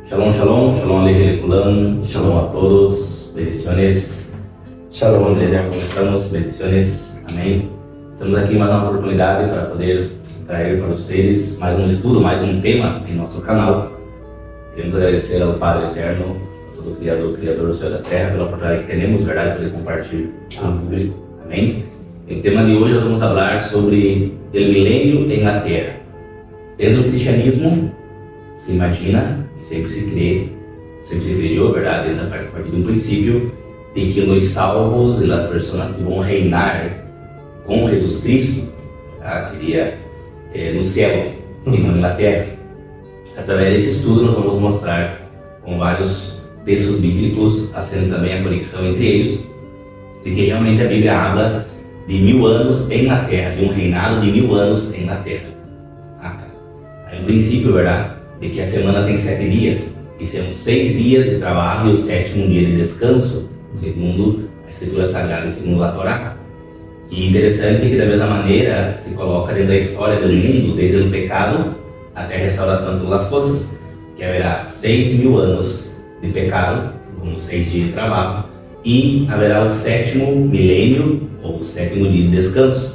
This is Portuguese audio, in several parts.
Shalom, shalom, shalom Aleikulam, shalom a todos, bendiciones. Shalom, igreja, como estamos? Bendiciones, amém. Estamos aqui em mais uma oportunidade para poder trazer para vocês mais um estudo, mais um tema em nosso canal. Queremos agradecer ao Padre Eterno, a todo Criador do céu e da terra, pela oportunidade que temos, verdade, poder compartilhar com o público, amém. O tema de hoje nós vamos falar sobre o milênio em la terra. Dentro do cristianismo, se imagina, e sempre se creyó, verdade, a partir de um princípio, de que os salvos e as pessoas que vão reinar com Jesus Cristo, seria no céu e não na terra. Através desse estudo nós vamos mostrar com vários textos bíblicos, fazendo também a conexão entre eles, de que realmente a Bíblia habla de 1000 anos em la terra, de um reinado de 1000 anos em la terra. Aí, em princípio, verdade, de que a semana tem 7 dias, e são 6 dias de trabalho e o 7º dia de descanso, segundo a Escritura Sagrada e segundo a Torá. E interessante que da mesma maneira se coloca dentro da história do mundo, desde o pecado até a restauração de todas as coisas, que haverá 6.000 anos de pecado, como 6 dias de trabalho, e haverá o 7º milênio, ou o 7º dia de descanso,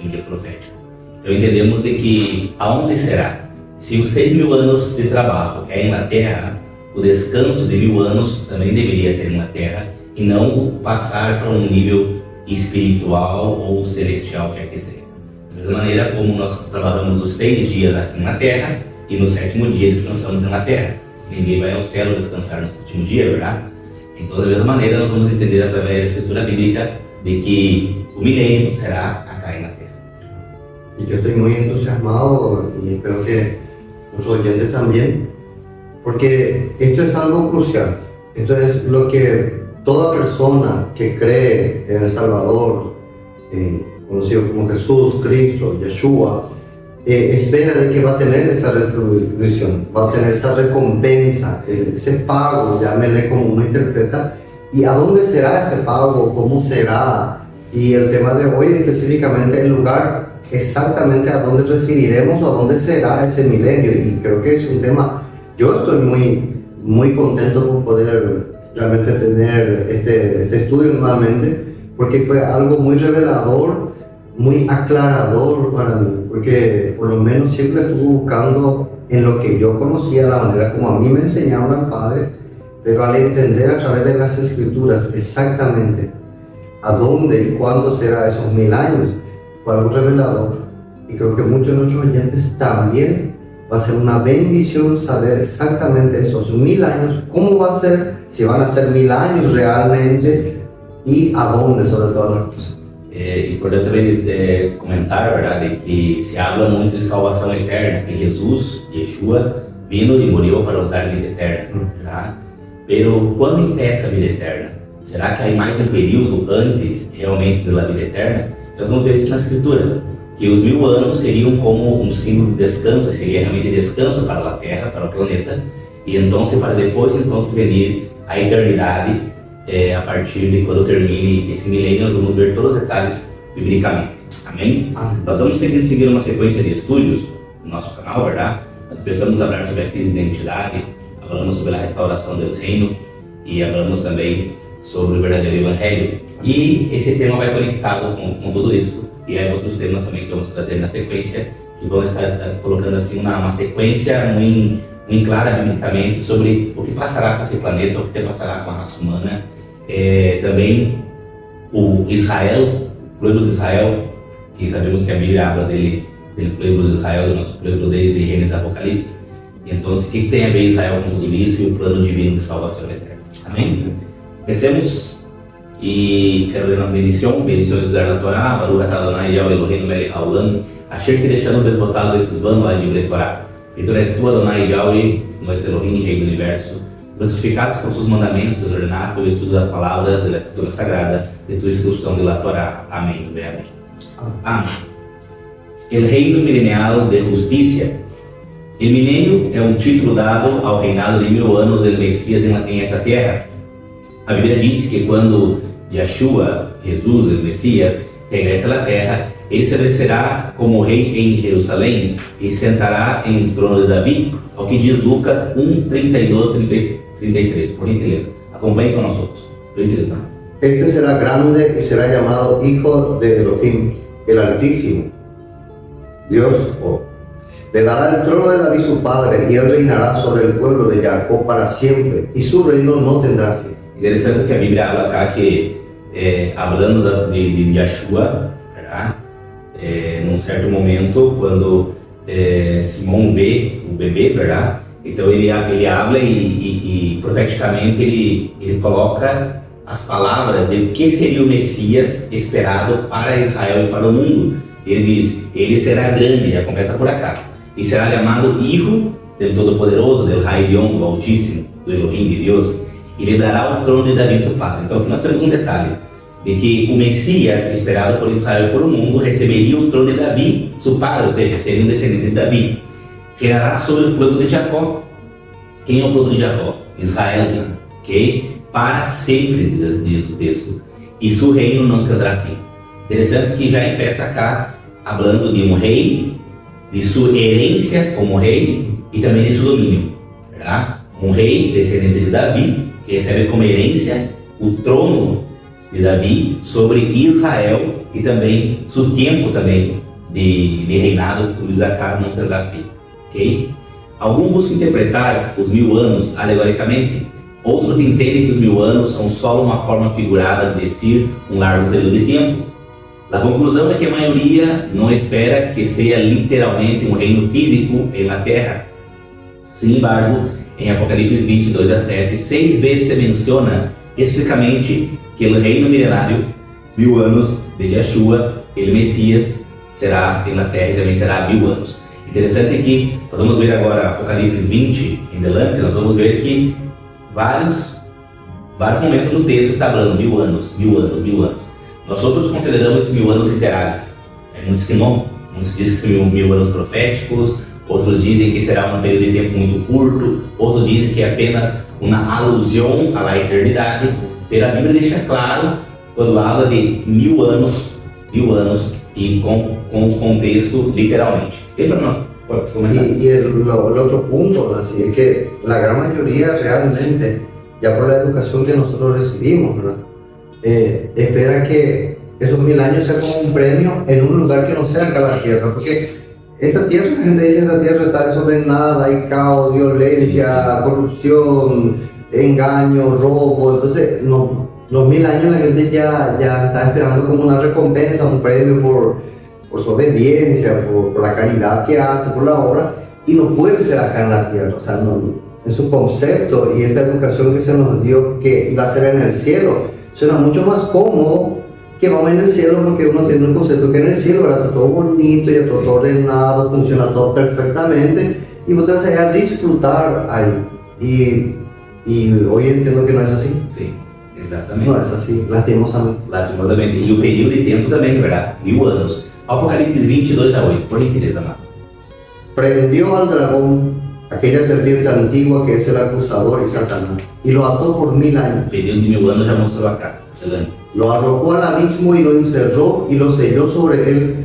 7º dia profético. Então entendemos de que aonde será? Se os 6.000 anos de trabalho é na terra, o descanso de 1000 anos também deveria ser na terra, e não passar para um nível espiritual ou celestial, quer que seja. Da mesma maneira como nós trabalhamos os 6 dias aqui na terra, e no 7º dia descansamos na terra. Ninguém vai ao céu descansar no 7º dia, verdade? Então, da mesma maneira, nós vamos entender através da Escritura Bíblica de que o milênio será acá na terra. Y yo estoy muy entusiasmado y creo que los oyentes también, porque esto es algo crucial. Esto es lo que toda persona que cree en el Salvador, conocido como Jesús, Cristo, Yeshua, espera de que va a tener esa retribución, va a tener esa recompensa, ese pago, llámele como uno interpreta. ¿Y a dónde será ese pago? ¿Cómo será? Y el tema de hoy específicamente el lugar exactamente a dónde recibiremos o a dónde será ese milenio, y creo que es un tema, yo estoy muy contento por poder realmente tener este estudio nuevamente, porque fue algo muy revelador, muy aclarador para mí, porque por lo menos siempre estuve buscando en lo que yo conocía, la manera como a mí me enseñaron al Padre, pero al entender a través de las Escrituras exactamente a dónde y cuándo será esos 1000 años, fue algo revelador, y creo que muchos de nuestros oyentes también va a ser una bendición saber exactamente esos 1000 años, cómo va a ser, si van a ser 1000 años realmente y a dónde sobre todas las cosas. Importante também comentar, verdade, que se habla muito de salvação eterna, que Jesus, Yeshua, vino e morreu para nos dar vida eterna, verdade? Pero quando empieza a vida eterna? Será que há mais um período antes realmente da vida eterna? Nós vamos ver isso na Escritura, que os 1000 anos seriam como um símbolo de descanso, seria realmente descanso para a Terra, para o planeta, e então para depois venir a eternidade, a partir de quando termine esse milênio. Nós vamos ver todos os detalhes biblicamente, amém? Nós vamos seguir uma sequência de estudos no nosso canal, verdade? Nós precisamos falar sobre a crise de identidade, falamos sobre a restauração do reino, e falamos também sobre o verdadeiro evangelho. E esse tema vai conectado com tudo isso. E há outros temas também que vamos trazer na sequência, que vão estar colocando assim uma sequência muito clara biblicamente sobre o que passará com esse planeta, o que passará com a raça humana. Também o Israel, o povo de Israel, que sabemos que a Bíblia habla do povo de Israel, do nosso povo desde Gênesis e Apocalipse. Então, o que tem a ver Israel com tudo isso e o plano divino de salvação eterna? Amém? Pensemos. E quero ler uma bendição de estudar na Torá, Baruch atah Adonai Yahweh Eloheinu melech haolam, asher kideshanu bezvotado et tzvanu ad divrei Torá. E tu és tu, Adonai Yahweh, nosso Elohim, Rei do Universo, crucificados com seus mandamentos, e ordenaste o estudo das palavras da Escritura Sagrada, de tua instrução de la Torá. Amém. Amém. Amém. El reino milenial de justiça. El milênio é um título dado ao reinado de 1000 anos do Messias em esta terra. A Bíblia diz que quando Yeshua, Jesus, o Messias, regressa à terra, ele se estabelecerá como rei em Jerusalém e sentará em trono de Davi, ao que diz Lucas 1, 32, 33. Por gentileza, acompanhe com nós outros. Por gentileza. Este será grande y será llamado Hijo de Elohim, el Altísimo. Dios le dará el trono de David su padre, y él reinará sobre el pueblo de Jacob para siempre, y su reino no tendrá fin. Interessante que a Bíblia habla cá que, hablando de Yeshua, num certo momento, quando Simão vê o bebê, verdade? Então ele habla e profeticamente ele coloca as palavras de o que seria o Messias esperado para Israel e para o mundo. Ele diz, ele será grande, já começa por acá, e será chamado Hijo del Todo-Poderoso, del Raión, do Altíssimo, do Elohim, de Deus, e lhe dará o trono de Davi, seu pai. Então aqui nós temos um detalhe, de que o Messias, esperado por Israel e por o mundo, receberia o trono de Davi, seu pai, ou seja, seria um descendente de Davi. Reinará sobre o povo de Jacó. Quem é o povo de Jacó? Israel, ok? Para sempre, diz o texto. E seu reino não terá fim. Interessante que já começa cá, falando de um rei, de sua herência como rei e também de seu domínio. Verdade? Um rei descendente de Davi, que recebe como herência o trono de Davi sobre Israel e também seu tempo também de reinado, como diz acá, não terá fim. Okay? Alguns buscam interpretar os 1000 anos alegoricamente, outros entendem que os 1000 anos são só uma forma figurada de dizer um largo período de tempo. A conclusão é que a maioria não espera que seja literalmente um reino físico em la terra. Sin embargo, em Apocalipse 22:7, 6 vezes se menciona especificamente que o reino milenário, 1000 anos de Yeshua, o Messias, será em la terra e também será 1000 anos. Interessante que nós vamos ver agora Apocalipse 20 em delante, nós vamos ver que vários momentos no texto está falando 1000 anos, 1000 anos, 1000 anos. Nós outros consideramos esses 1000 anos literais. Muitos que não, muitos dizem que são 1000 anos proféticos, outros dizem que será um período de tempo muito curto, outros dizem que é apenas uma alusão à eternidade. Pela Bíblia deixa claro quando fala de 1000 anos e com contexto literalmente. Lembra nós? Y el otro punto, así es que la gran mayoría realmente, ya por la educación que nosotros recibimos, ¿verdad? Espera que esos 1000 años sean como un premio en un lugar que no sea acá la tierra, porque esta tierra, la gente dice, esta tierra está desordenada, hay caos, violencia, corrupción, engaño, robo. Entonces los 1000 años la gente ya está esperando como una recompensa, un premio por su obediencia, por la caridad que hace, por la obra, y no puede ser acá en la tierra. O sea, en su concepto y esa educación que se nos dio que iba a ser en el cielo, suena mucho más cómodo que vamos en el cielo, porque uno tiene un concepto que en el cielo, ¿verdad? Está todo bonito, ya todo ordenado, funciona todo perfectamente, y vos te vas a disfrutar ahí. Y hoy entiendo que no es así. Sim, exatamente. No es así, lastimosamente. Lastimosamente. E o período de tempo também, verdade? 1000 anos. Apocalipse 22:8, por gentileza, amado. Prendió al dragón, aquella serpiente antigua que es el acusador y Satanás, y lo ató por 1000 años. O período de 1000 anos já mostrou acá. Excelente. Lo arrojó al abismo y lo encerró y lo selló sobre él,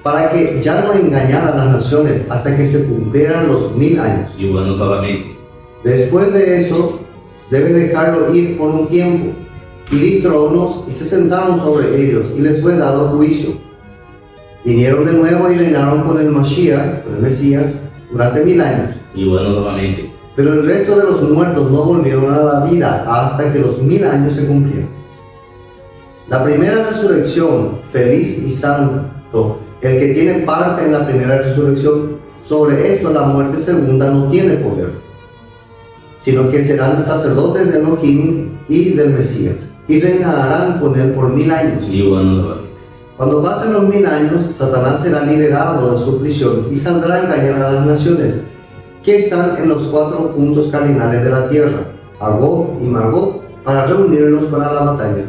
para que ya no engañara a las naciones hasta que se cumplieran los 1000 años. 1000 anos novamente. Después de eso, debe dejarlo ir por un tiempo. Y vi tronos y se sentaron sobre ellos, y les fue dado juicio. Vinieron de nuevo y reinaron con el Mashiach, con el Mesías, durante 1000 años. 1000 anos novamente. Pero el resto de los muertos no volvieron a la vida hasta que los 1000 años se cumplieron. La primera resurrección, feliz y santo, el que tiene parte en la primera resurrección, sobre esto la muerte segunda no tiene poder, sino que serán sacerdotes de Elohim y del Mesías, y reinarán con él por 1000 años. 1000 anos novamente. Cuando pasen los 1000 años, Satanás será liberado de su prisión y saldrá a engañar a las naciones que están en los 4 puntos cardinales de la tierra, Agog y Magog, para reunirlos para la batalla.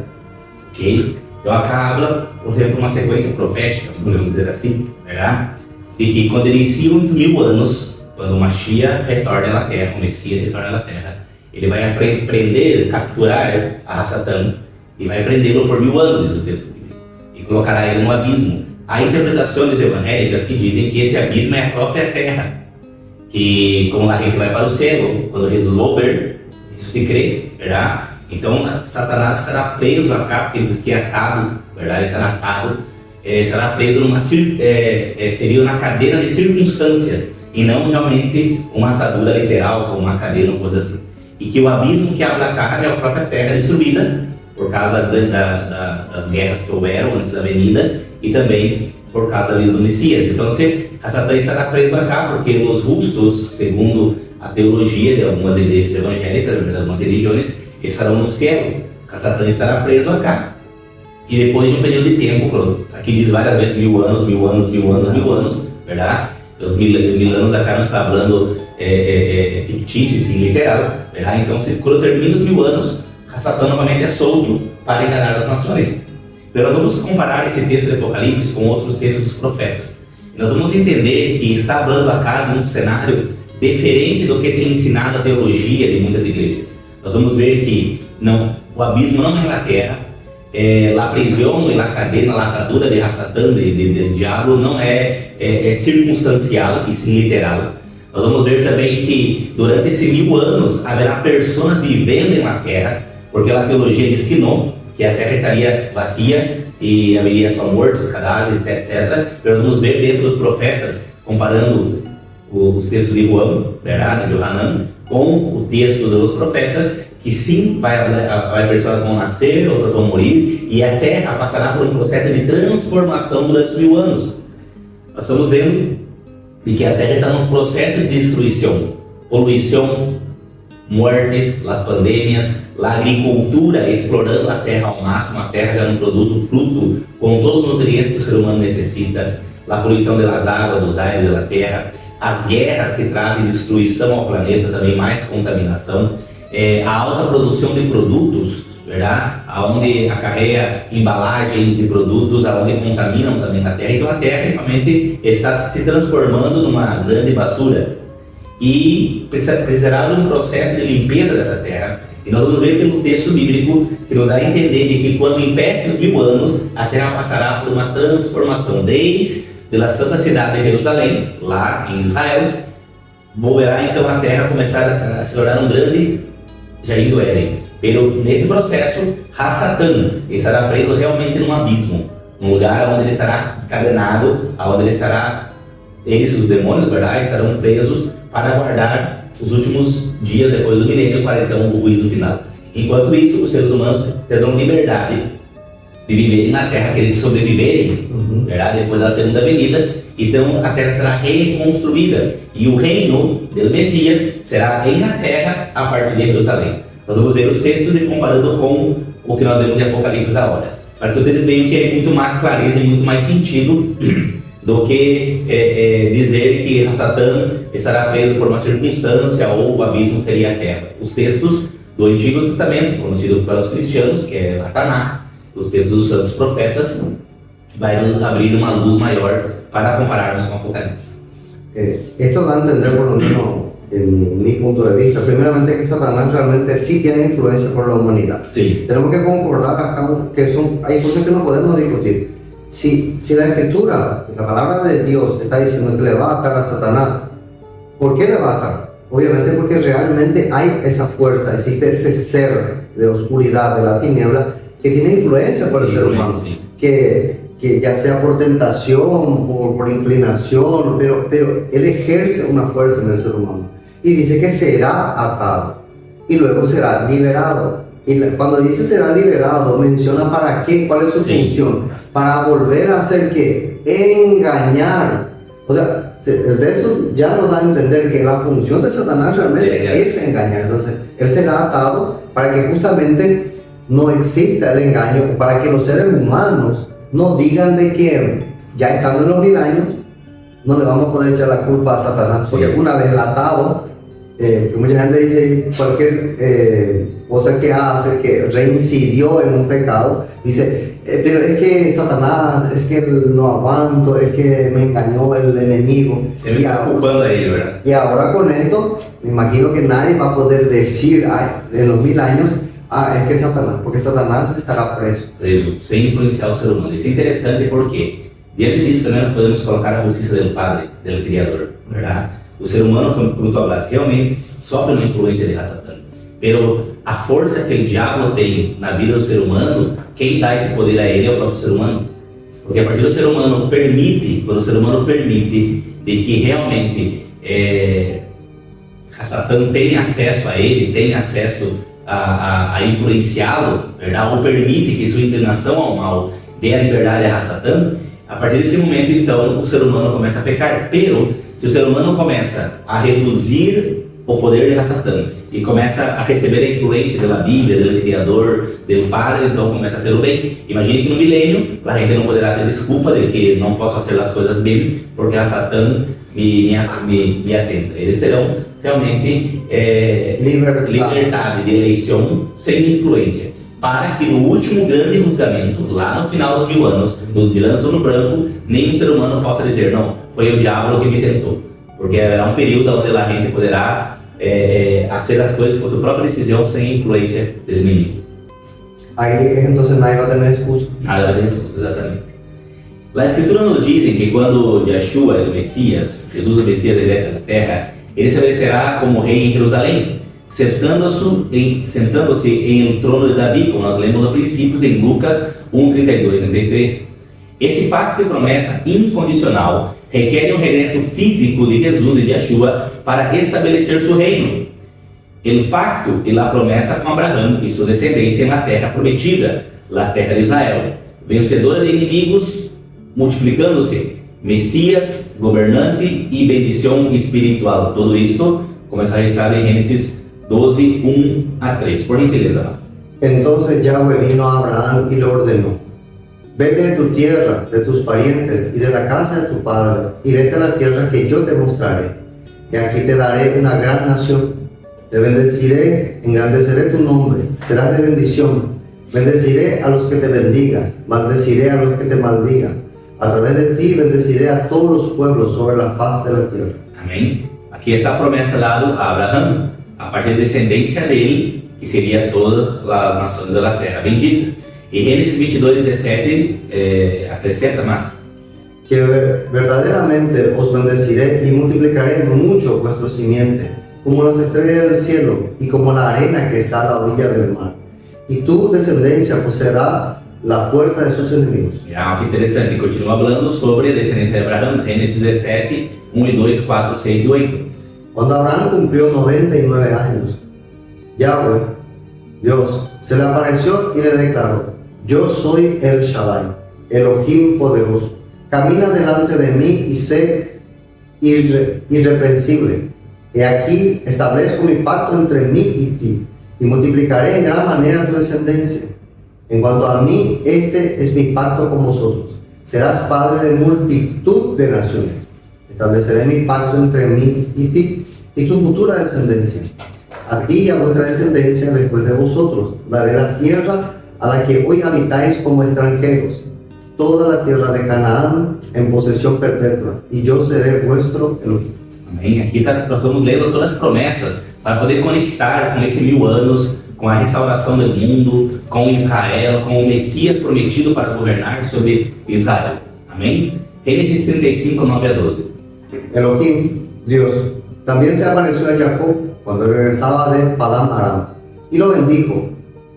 Ok? Então acá habla, por exemplo, uma sequência profética, podemos dizer assim, verdade? De que quando iniciam os 1000 anos, quando o Mashiach retorna à terra, o Messias retorna à terra, ele vai prender, capturar a Satã e vai prendê-lo por 1000 anos, diz o texto bíblico, e colocará ele no abismo. há interpretações evangélicas que dizem que esse abismo é a própria terra, que como a gente vai para o céu quando Jesus volver, isso se crê, verdade? Então Satanás estará preso a cá, porque diz que é atado, verdade? Ele estará atado, estará preso seria na cadeira de circunstâncias e não realmente uma atadura literal, como uma cadeira ou coisa assim. E que o abismo que abre a cara é a própria terra destruída por causa das guerras que houveram antes da venida e também por causa ali do Messias. Então a Satã estará preso a cá, porque os justos, segundo a teologia de algumas igrejas evangélicas, de algumas religiões, estarão no céu. A Satã estará preso a cá. E depois de um período de tempo, aqui diz várias vezes 1000 anos, 1000 anos, 1000 anos, 1000 anos, verdade? Os 1000 anos acá não está falando fictício, sim, literal, verdade? Então, quando termina os 1000 anos, a Satã novamente é solto para enganar as nações. Então, nós vamos comparar esse texto de Apocalipse com outros textos dos profetas. E nós vamos entender que está falando acá de um cenário diferente do que tem ensinado a teologia de muitas igrejas. Nós vamos ver que o abismo não é na terra, a prisão e a cadeia, a atadura de Satã, de diabo, não é circunstancial e sim literal. Nós vamos ver também que durante esses 1000 anos haverá pessoas vivendo na terra, porque a teologia diz que não, que a terra estaria vazia e haveria só mortos, cadáveres, etc. Nós vamos ver dentro dos profetas, comparando os textos de João, verdade, de Hanan, com o texto dos profetas, que sim, pessoas vão nascer, outras vão morir, e a terra passará por um processo de transformação durante os 1000 anos. Nós estamos vendo de que a terra está num processo de destruição, poluição, mortes, as pandemias, a agricultura explorando a terra ao máximo, a terra já não produz o fruto com todos os nutrientes que o ser humano necessita, a poluição das águas, dos ares da terra, as guerras que trazem destruição ao planeta, também mais contaminação, a alta produção de produtos, verdade? Onde acarreia embalagens e produtos, onde contaminam também a terra. Então a terra realmente está se transformando numa grande basura e precisará de um processo de limpeza dessa terra. E nós vamos ver pelo texto bíblico que nos dá a entender de que quando empece os 1000 anos, a terra passará por uma transformação, desde a santa cidade de Jerusalém, lá em Israel, volverá então a terra começar a se tornar um grande jardim do Éden. Nesse processo, Satã estará preso realmente num abismo, num lugar onde ele estará encadenado, onde eles, os demônios, verdade, estarão presos para aguardar os últimos dias depois do milênio, para então o juízo final. Enquanto isso, os seres humanos terão liberdade de viverem na terra, aqueles que sobreviverem, verdade, depois da segunda venida. Então a terra será reconstruída e o reino do Messias será na terra a partir de Jerusalém. Nós vamos ver os textos e comparando com o que nós vemos em Apocalipse agora, para que vocês vejam que é muito mais clareza e muito mais sentido do que dizer que Satã estará preso por uma circunstância ou o abismo seria a terra. Os textos do Antigo Testamento, conhecidos pelos cristianos, que é a Tanakh, os textos dos santos profetas, vai nos abrir uma luz maior para compararnos com Apocalipse. Esto da a entender, por lo menos en mi punto de vista, primeramente que Satanás realmente sí tiene influencia por la humanidad. Sí. Tenemos que concordar acá que hay cosas que no podemos discutir. Si la Escritura, la palabra de Dios está diciendo que le va a atar a Satanás, ¿por qué le va a atar? Obviamente porque realmente hay esa fuerza, existe ese ser de oscuridad, de la tiniebla, que tiene influencia por el ser humano, sí. que ya sea por tentación, por inclinación, pero él ejerce una fuerza en el ser humano. Y dice que será atado y luego será liberado. Y cuando dice será liberado, menciona para qué, cuál es su función. Para volver a hacer ¿qué? Engañar. O sea, el texto ya nos da a entender que la función de Satanás realmente es engañar. Entonces, él será atado para que justamente no exista el engaño, para que los seres humanos no digan de que ya estando en los 1000 años no le vamos a poder echar la culpa a Satanás, porque una vez atado, mucha gente dice cualquier cosa que hace, que reincidió en un pecado, dice, pero es que Satanás, es que no aguanto, es que me engañó el enemigo. Se me está ocupando ahí, ¿verdad? Y ahora con esto, me imagino que nadie va a poder decir en los 1000 años, es que es Satanás, porque Satanás estará preso. Preso, sem influenciar o ser humano. Isso é interessante porque Diante disso também nós podemos colocar a justiça do Padre, do Criador, verdade? O ser humano, como tu hablas, realmente sofre uma influência de Satã. Pero a força que o diabo tem na vida do ser humano, quem dá esse poder a ele é o próprio ser humano. Porque a partir do ser humano permite, quando o ser humano permite de que realmente Satã tenha acesso a ele, tenha acesso a influenciá-lo, verdade? Ou permite que sua inclinação ao mal dê a liberdade a Satã, a partir desse momento, então, o ser humano começa a pecar. Pero, se o ser humano começa a reduzir o poder de Satã e começa a receber a influência da Bíblia, do Criador, do Padre, então começa a ser o bem. Imagine que no milênio a gente não poderá ter desculpa de que não posso fazer as coisas bem, porque a Satã me atenta. Eles serão realmente liberdade de eleição sem influência, para que no último grande julgamento, lá no final dos 1000 anos, do trono branco, nenhum ser humano possa dizer, não, foi o diabo que me tentou. Porque haverá um período onde a gente poderá fazer as coisas por sua própria decisão sem influência do inimigo. Ahí entonces nadie va a tener excusa. Nada vai ter excusa, exatamente. A Escritura nos dizem que quando Yeshua, o Messias, Jesus o Messias, regressa na terra, ele se estabelecerá como rei em Jerusalém, sentando-se em um trono de Davi, como nós lemos no princípio em Lucas 1, 32 e 33. Esse pacto de promessa incondicional requer um regresso físico de Jesus e de Yeshua para estabelecer seu reino. O pacto e a promessa com Abraão e sua descendência na terra prometida, a terra de Israel, vencedora de inimigos, multiplicando-se, Messias, governante e bendição espiritual. Tudo isto começa registrado em Gênesis 12, 1 a 3. Por gentileza. Entonces Yahweh vino a Abraham y le ordenó: vete de tu tierra, de tus parientes y de la casa de tu padre, y vete a la tierra que yo te mostraré. Y aquí te daré una gran nación. Te bendeciré, engrandeceré tu nombre, serás de bendición. Bendeciré a los que te bendigan, maldeciré a los que te maldigan. A través de ti bendeciré a todos los pueblos sobre la faz de la tierra. Amém? Aqui está a promessa dada a Abraão, a partir da descendência dele, que seria todas as nações da terra bendita. E Gênesis 22, 17 acrescenta mais: que verdaderamente os bendeciré y multiplicaré mucho vuestro simiente, como las estrellas del cielo y como la arena que está a la orilla del mar. Y tu descendencia poseerá la puerta de sus enemigos. Que interessante, continua falando sobre a descendência de Abraão, Gênesis 17, 1 e 2, 4, 6 e 8. Cuando Abraham cumplió 99 años, Yahweh, Dios, se le apareció y le declaró: yo soy el Shaddai, Elohim poderoso. Camina delante de mí y sé irreprensible. He aquí establezco mi pacto entre mí y ti, y multiplicaré en gran manera tu descendencia. En cuanto a mí, este es mi pacto con vosotros. Serás padre de multitud de naciones. Estableceré mi pacto entre mí y ti, y tu futura descendencia. A ti y a vuestra descendencia después de vosotros daré la tierra a la que hoy habitáis como extranjeros, toda la tierra de Canaán en posesión perpetua, y yo seré vuestro Elohim. Amém? Aqui nós estamos lendo todas as promessas para poder conectar com esses 1000 anos, com a restauração do mundo, com Israel, com o Messias prometido para governar sobre Israel. Amém? Gênesis 35, 9 a 12. Elohim, Dios, también se apareció a Jacob cuando regresaba de Padán Aram y lo bendijo.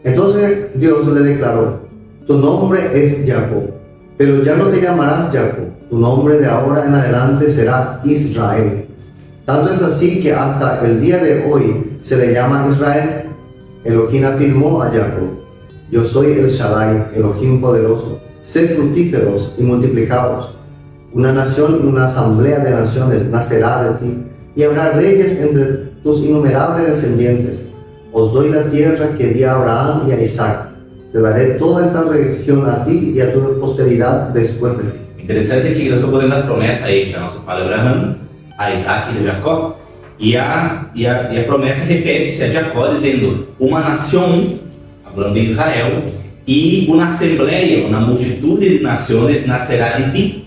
Entonces Dios le declaró: tu nombre es Jacob, pero ya no te llamarás Jacob, tu nombre de ahora en adelante será Israel. Tanto es así que hasta el día de hoy se le llama Israel. Elohim afirmó a Jacob: yo soy el Shaddai, Elohim poderoso. Sed fructíferos y multiplicaos. Una nación y una asamblea de naciones nacerá de ti, y habrá reyes entre tus innumerables descendientes. Os doy la tierra que di a Abraham y a Isaac. Te daré toda esta región a ti y a tu posteridad después de ti. Interessante que nós estamos podendo dar promessa aí a nosso pai Abraão, a Isaac e a Jacó. E a promessa repete-se a Jacó dizendo: uma nação, falando de Israel, e uma assembleia, uma multitude de nações nascerá de ti.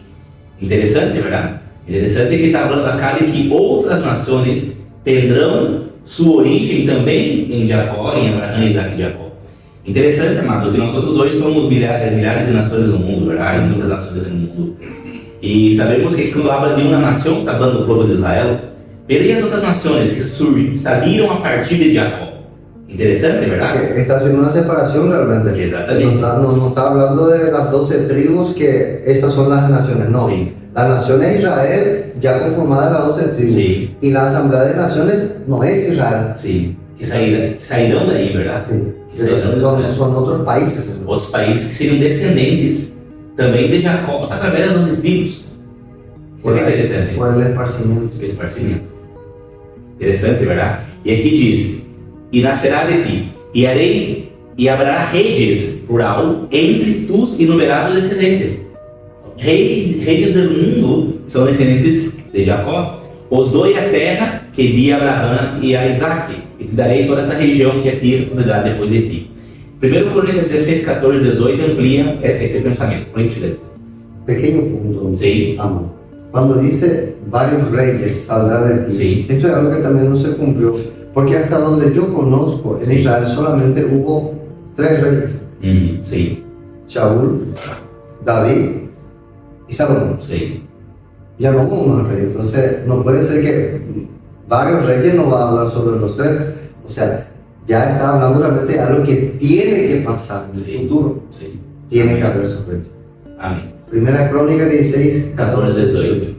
Interessante, verdade? Interessante que está falando acá de que outras nações terão sua origem também em Jacó, em Abraão, Isaac e Jacó. Interessante, amado, que nós hoje somos milhares de nações no mundo, verdade? Muitas nações no mundo. E sabemos que quando habla de uma nação, está falando do povo de Israel, pero e as outras nações que saíram a partir de Jacó. Interesante, ¿verdad? Está haciendo una separación realmente. Exactamente. No está hablando de las 12 tribus, que esas son las naciones, no. Sí. La nación es Israel, ya conformada en las 12 tribus. Sí. Y la asamblea de naciones no es Israel. Sim, que sairão daí, ¿verdad? Sí. Que sairão Son otros países. outros países que seriam descendentes também de Jacó, através das 12 tribos. Por Seria interessante. el esparcimiento. O esparcimento. Interessante, ¿verdad? E aqui diz: e nascerá de ti, e haverá redes, plural, entre tus inumerados descendentes. Redes do mundo são descendentes de Jacó. Os dou a terra que di a Abraão e a Isaac, e te darei toda essa região que a ti poderá depois de ti. 1 Crônicas 16, 14, 18 amplia esse pensamento. Por gentileza. Pequeño punto. Sí. Amo. Cuando dice varios reyes saldrán de ti, Sí. esto es algo que también no se cumplió, porque hasta donde yo conozco, en Sí. Israel solamente hubo 3 reyes: Sim, Shaul, David y Salomón. sim. Ya no hubo más reyes, entonces no puede ser que varios reyes no van a hablar sobre los 3. O sea, ya está hablando realmente de algo que tiene que pasar en el Sí. futuro. Sim. Tiene que haber esos reyes. Amém. Primera Crónica 16, 14, 18.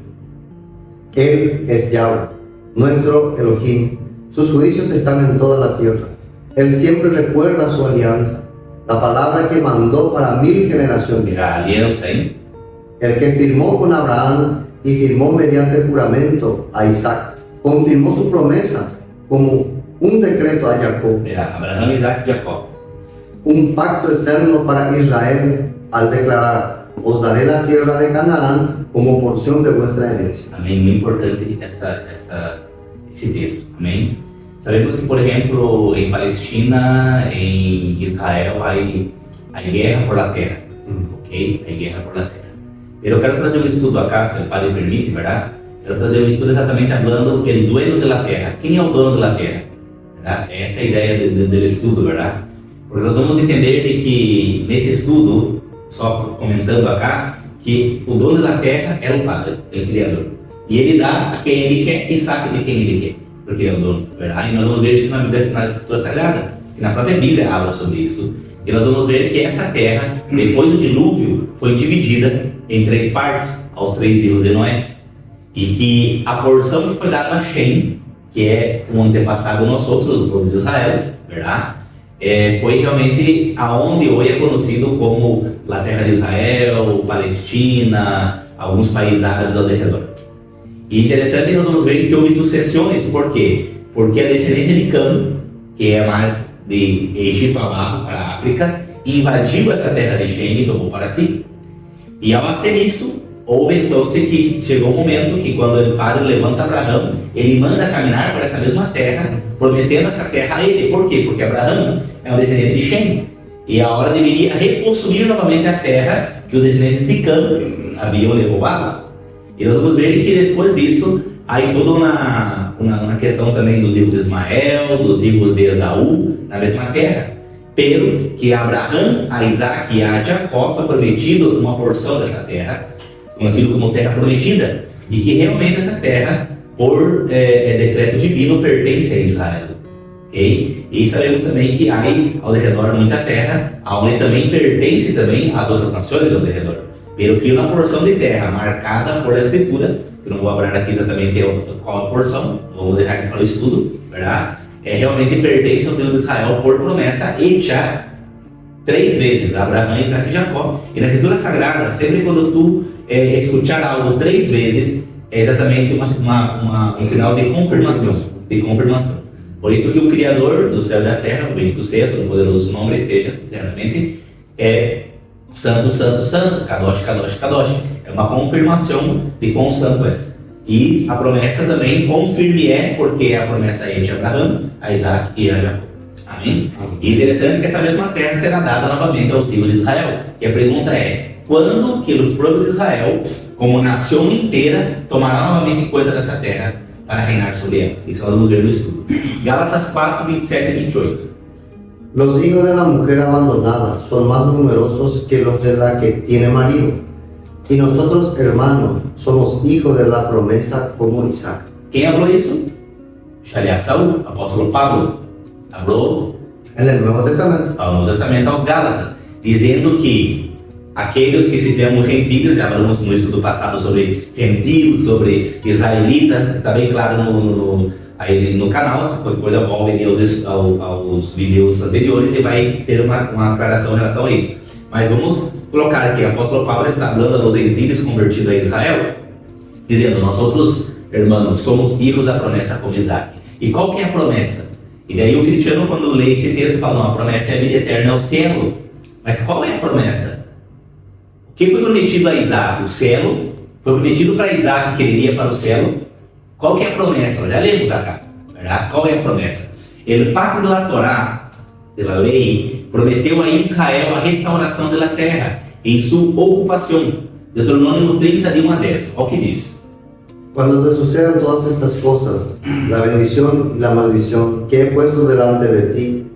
Él es Yahweh, nuestro Elohim. Sus juicios están en toda la tierra. Él siempre recuerda su alianza, la palabra que mandó para 1000 generaciones. A aliança, hein? El que firmó con Abraham y firmó mediante juramento a Isaac, confirmó su promesa como un decreto a Jacob, Verá, Abraão, Isaac e Jacó. un pacto eterno para Israel al declarar: os daré la tierra de Canaán como porción de vuestra herencia. Amém. Muito importante esse texto. Amém. Sabemos que, por exemplo, em Palestina, em Israel, há guerra por la terra. Ok? Há guerra por la terra. Eu quero trazer um estudo acá, se o Padre permite, verdade? Quero trazer um estudo exatamente falando do dueño de la terra. Quem é o dono de la terra? ¿Verdad? Essa é a ideia do estudo, verdade? Porque nós vamos entender de que nesse estudo, só comentando acá, que o dono da terra é o Padre, é o Criador. E ele dá a quem ele quer e sabe de quem ele quer, porque é o dono, verdade? E nós vamos ver isso na Escritura Sagrada, que na própria Bíblia habla sobre isso. E nós vamos ver que essa terra, depois do dilúvio, foi dividida em 3 partes, aos 3 filhos de Noé. E que a porção que foi dada a Shem, que é um antepassado nosso outro do povo de Israel, verdade? Foi realmente aonde hoje é conhecido como a terra de Israel, Palestina, alguns países árabes ao redor. E interessante que nós vamos ver que houve sucessões, por quê? Porque a descendência de Cam, que é mais de Egito abaixo para a África, invadiu essa terra de Shem e tomou para si. E ao fazer isto, houve então que chegou um momento que quando o Padre levanta Abraão, ele manda caminhar por essa mesma terra, prometendo essa terra a ele. Por quê? Porque Abraão é um descendente de Shem. E a hora deveria repossuir novamente a terra que os descendentes de Cam haviam roubado. E nós vamos ver que depois disso, aí toda uma questão também dos filhos de Ismael, dos filhos de Esaú, na mesma terra. Pero que a Abraão, a Isaac e a Jacó foi prometido uma porção dessa terra, conhecido como terra prometida, e que realmente essa terra, por decreto divino, pertence a Israel. Okay? E sabemos também que há ao redor muita terra, onde também pertence também às outras nações ao redor. Pero que uma porção de terra marcada por a Escritura, eu não vou abrir aqui exatamente qual a porção, vamos deixar aqui para o estudo, verdade? Realmente pertence ao Deus de Israel por promessa hecha 3 vezes, Abraão, Isaac e Jacó. E na Escritura Sagrada, sempre quando tu escutar algo 3 vezes, é exatamente um sinal de confirmação. Por isso que o Criador do céu e da terra, o bendito seja, o poderoso nome seja eternamente, é Santo, Santo, Santo, Kadosh, Kadosh, Kadosh. É uma confirmação de quão santo é. E a promessa também confirme porque a promessa é de Abraão, a Isaac e a Jacó. Amém? E interessante que essa mesma terra será dada novamente aos filhos de Israel. E a pergunta é: quando que o povo de Israel, como nação inteira, tomará novamente conta dessa terra para reinar sobre ela? Isso nós vamos ver no estudo. Gálatas 4, 27 e 28. Los hijos de la mujer abandonada son más numerosos que los de la que tiene marido. Y nosotros, hermanos, somos hijos de la promesa como Isaac. Quem falou isso? Aliás, Saúl, apóstolo Pablo, falou En el Nuevo Testamento. ao Novo Testamento aos Gálatas, dizendo que aqueles que se chamam gentios, já falamos no estudo passado sobre gentios, sobre israelita, está bem claro aí no canal, se qualquer coisa volta aqui aos vídeos anteriores e vai ter uma aclaração em relação a isso. Mas vamos colocar aqui, o apóstolo Paulo está falando aos gentios convertidos a Israel, dizendo, nós outros, irmãos, somos filhos da promessa como Isaac. E qual que é a promessa? E daí o cristiano, quando lê esse texto, fala, não, a promessa é a vida eterna ao céu. Mas qual é a promessa? O que foi prometido a Isaac? O céu. Foi prometido para Isaac que ele iria para o céu. Qual que é a promessa? Nós já lemos acá. Verdade? Qual é a promessa? El pacto da Torá, da lei, prometeu a Israel a restauração da terra em sua ocupação. Deuteronômio 30, de 1 a 10. Olha o que diz. Cuando te sucedan todas estas cosas, la bendición y la maldición que he puesto delante de ti,